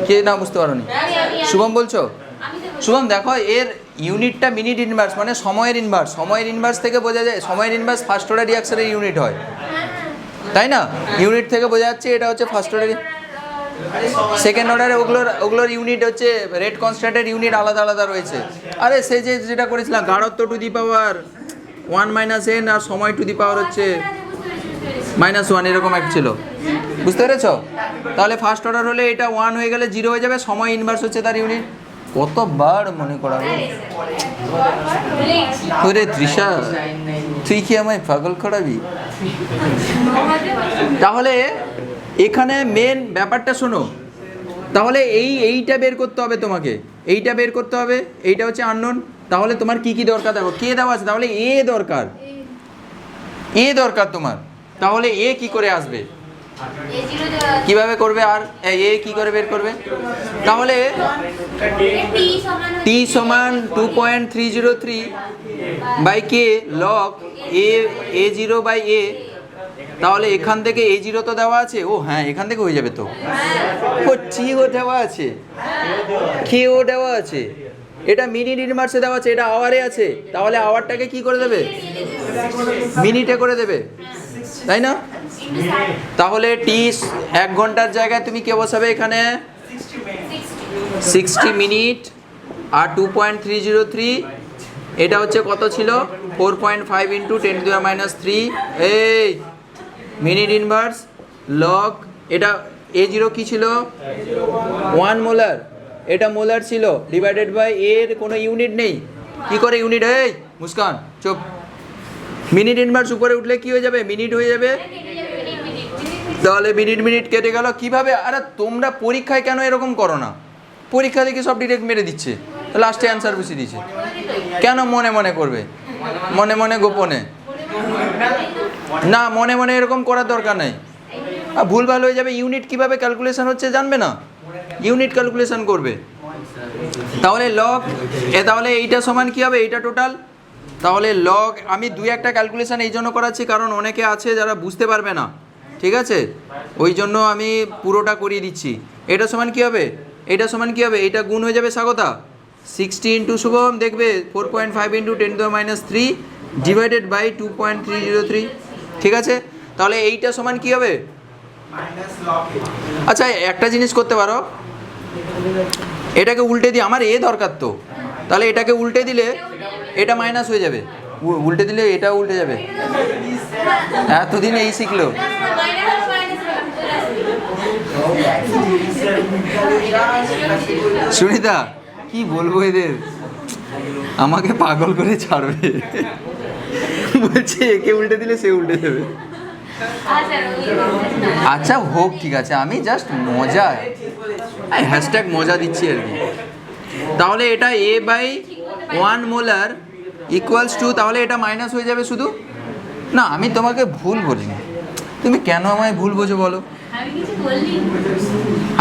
কে না বুঝতে পারোনি? শুভম বলছো? শুভম দেখো, এর ইউনিটটা মিনিট ইনভার্স, মানে সময়ের ইনভার্স। সময়ের ইনভার্স থেকে বোঝা যায়, সময়ের ইনভার্স ফার্স্ট অর্ডার রিঅ্যাকশনের ইউনিট হয়, তাই না? ইউনিট থেকে বোঝা যাচ্ছে এটা হচ্ছে ফার্স্ট অর্ডার। সেকেন্ড অর্ডারে ওগুলোর ইউনিট হচ্ছে রেট কনস্ট্যান্টের ইউনিট আলাদা আলাদা রয়েছে। আরে সে যেটা করেছিলাম, গাঢ়ত্ব টু দি পাওয়ার 1 - n আর সময় টু দি পাওয়ার হচ্ছে -1, এরকম এক ছিল, বুঝতে পেরেছো? তাহলে ফার্স্ট অর্ডার হলে এটা 1 হয়ে গেলে 0 হয়ে যাবে, সময় ইনভার্স হচ্ছে তার ইউনিট। কতবার মনে করাবো? ওরে তৃষা, তুই কি আমায় পাগল করাবি? তাহলে এখানে মেন ব্যাপারটা শোনো। তাহলে এইটা বের করতে হবে তোমাকে, এইটা বের করতে হবে, এইটা হচ্ছে আননোন। তাহলে তোমার কি কি দরকার দেখো, কে দেওয়া আছে, তাহলে এ দরকার, এ দরকার তোমার। তাহলে এ কি করে আসবে, কিভাবে করবে, আর এ কি করে বের করবে? তাহলে টি সমান 2.303 by k log A0 by a. তাহলে এখান থেকে A0 তো দেওয়া আছে, ও হ্যাঁ এখান থেকে হয়ে যাবে তো, ও টিও দেওয়া আছে, কেও দেওয়া আছে, এটা মিনিট ইনভার্সে দেওয়া আছে, এটা আওয়ারে আছে। তাহলে আওয়ারটাকে কি করে দেবে, মিনিটে করে দেবে, তাই না? তাহলে টি 1 ঘন্টার জায়গায় তুমি কে বসাবে এখানে, 60 মিনিট, আর 2.303 এটা হচ্ছে কত ছিল, 4.5 ইন্টু 10⁻³ এই মিনিট ইনভার্স লগ। এটা A0 কি ছিল, 1 মোলার, এটা মোলার ছিল, ডিভাইডেড বাই এর কোনো ইউনিট নেই। কি করে ইউনিট, এই মুস্কান চুপ। মিনিট ইনভার্স উপরে উঠলে কি হয়ে যাবে, মিনিট হয়ে যাবে। তাহলে মিনিট মিনিট কেটে গেল কিভাবে? আরে তোমরা পরীক্ষায় কেন এরকম করো না? পরীক্ষা দেখে সব ডিরেক্ট মেরে দিচ্ছে। তো লাস্টে অ্যান্সার বসিয়ে দিয়েছে। কেন মনে মনে করবে, মনে মনে গোপনে? না, মনে মনে এরকম করার দরকার নেই, ভুলভাল হয়ে যাবে। ইউনিট কিভাবে ক্যালকুলেশন হচ্ছে জানবে না, ইউনিট ক্যালকুলেশন করবে। তাহলে লগ তাহলে এইটা সমান কি হবে, এইটা টোটাল। তাহলে লগ আমি দুই একটা ক্যালকুলেশন এই জন্য করাচ্ছি কারণ অনেকে আছে যারা বুঝতে পারবে না, ঠিক আছে, ওই জন্য আমি পুরোটা করিয়ে দিচ্ছি। এটা সমান কি হবে, এটা সমান কি হবে, এটা গুণ হয়ে যাবে স্বাগতা 60 ইন্টু শুভম, দেখবে 4.5 ইন্টু 10⁻³ ডিভাইডেড বাই 2.303, ঠিক আছে। তাহলে এইটা সমান কি হবে, minus log A. আচ্ছা একটা জিনিস করতে পারো, এটাকে উল্টে দিয়ে, আমার এ দরকার তো, তাহলে এটাকে উল্টে দিলে এটা মাইনাস হয়ে যাবে, উল্টে দিলে এটা উল্টে যাবে। এতদিন এই শিখলো। সুনিতা কি বলবো এদের, আমাকে পাগল করে ছাড়বে। বলছে একে উল্টে দিলে সে উল্টে যাবে। আচ্ছা হোক, ঠিক আছে, আমি জাস্ট মজা, হ্যাশট্যাগ মজা দিচ্ছি আর কি। তাহলে এটা A/1 মোলার ইকুয়ালস টু, তাহলে এটা মাইনাস হয়ে যাবে শুধু। না আমি তোমাকে ভুল বলিনি, তুমি কেন আমায় ভুল বোঝো বলো?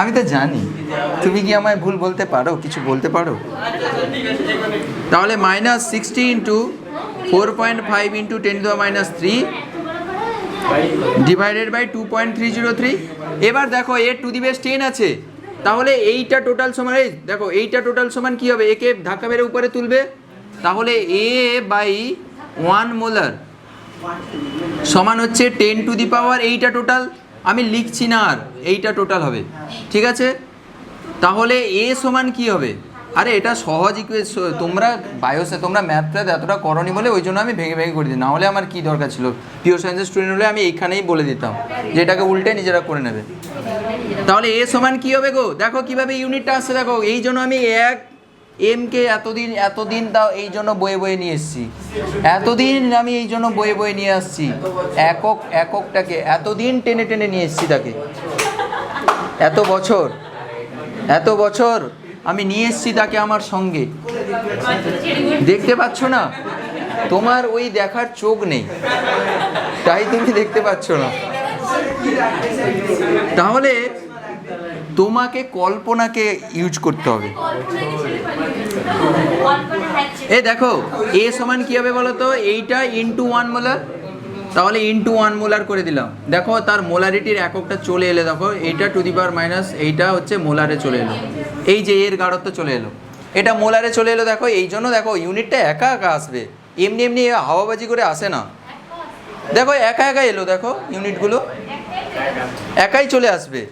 আমি তো জানি তুমি কি আমায় ভুল বলতে পারো, কিছু বলতে পারো। তাহলে -60 ইন্টু 4.5 ইন্টু 10⁻³ ডিভাইডেড বাই 2.303। এবার দেখো এর টু দি বেস 10 আছে, তাহলে এইটা টোটাল সমান, এই দেখো এইটা টোটাল সমান কি হবে, একে ধাক্কা মেরে উপরে তুলবে, তাহলে A/1 মোলার সমান হচ্ছে 10 টু দি পাওয়ার, এইটা টোটাল আমি লিখছি না আর, এইটা টোটাল হবে, ঠিক আছে। তাহলে এ সমান কি হবে, আরে এটা সহজ ইকুয়েশন, তোমরা বায়োসে তোমরা ম্যাথটা এতটা করনি বলে ওই জন্য আমি ভেঙে ভেঙে করে দিই, না হলে আমার কী দরকার ছিল, পিওর সায়েন্সের স্টুডেন্ট হলে আমি এইখানেই বলে দিতাম যে এটাকে উল্টে নিজেরা করে নেবে। তাহলে এ সমান কি হবে গো, দেখো কিভাবে ইউনিটটা আসছে, দেখো এই জন্য আমি এমকে এতদিন তাও এই জন্য বয়ে বয়ে নিয়ে এসেছি, এতদিন আমি এই জন্য বয়ে বয়ে নিয়ে আসছি, এককটাকে এতদিন টেনে টেনে নিয়ে এসেছি তাকে, এত বছর আমি নিয়ে এসেছি তাকে আমার সঙ্গে। দেখতে পাচ্ছ না, তোমার ওই দেখার চোখ নেই, তাই তুমি দেখতে পাচ্ছ না। তাহলে তোমাকে কল্পনাকে ইউজ করতে হবে। এ দেখো এ সমান কি হবে বলো তো, এইটা ইন্টু 1 মোলার, তাহলে ইন্টু 1 মোলার করে দিলাম, দেখো তার মোলারিটির এককটা চলে এলো, দেখো এইটা টু দি পাওয়ার মাইনাস, এইটা হচ্ছে মোলারে চলে এলো, এই যে এর গাঢ়ত্ব চলে এলো, এটা মোলারে চলে এলো। দেখো এই জন্য দেখো ইউনিটটা একা একা আসবে, এমনি এমনি হাওয়াবাজি করে আসে না, দেখো একা একা এলো, দেখো ইউনিটগুলো একাই চলে আসবে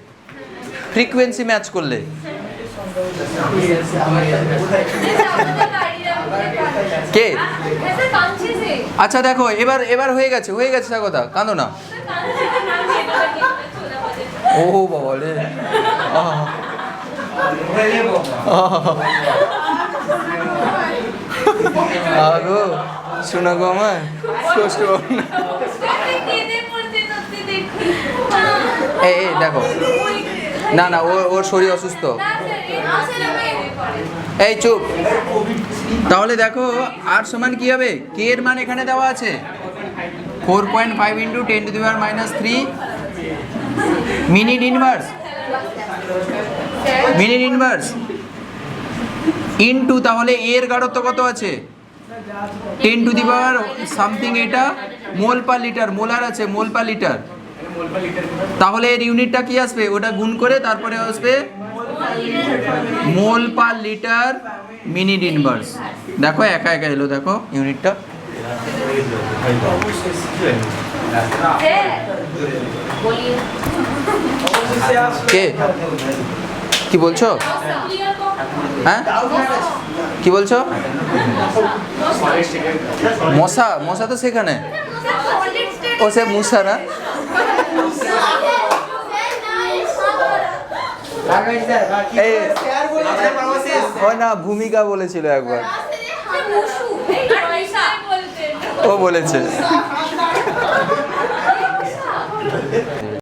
ফ্রিকোয়েন্সি ম্যাচ করলে। কে আচ্ছা দেখো এবার হয়ে গেছে স্বাগতা, কাঁদো না। ও বাবা রে, আগো শোনা গো আমার কষ্ট না। এই দেখো, না ওর শরীর অসুস্থ, এই চুপ। তাহলে দেখো আর সমান কি হবে, কে এর মান এখানে দেওয়া আছে 4.5 ইন্টু 10⁻³ মিনিট ইনভার্স ইন্টু, তাহলে এর গাঢ়ত্ব কত আছে 10 টু দি পাওয়ার সামথিং, এটা মোল পার লিটার, মোলার আছে মোল পার লিটার, তাহলে এর ইউনিটটা কি আসবে, ওটা গুণ করে তারপরে আসবে মোল পার লিটার মিনিট ইনভার্স। দেখো একা একা এলো, দেখো ইউনিটটা। কে কি বলছো, হ্যাঁ কি বলছো, মশা তো সেখানে, ও সে মুসা না, হয় না, ভূমিকা বলেছিল একবার, ও বলেছে।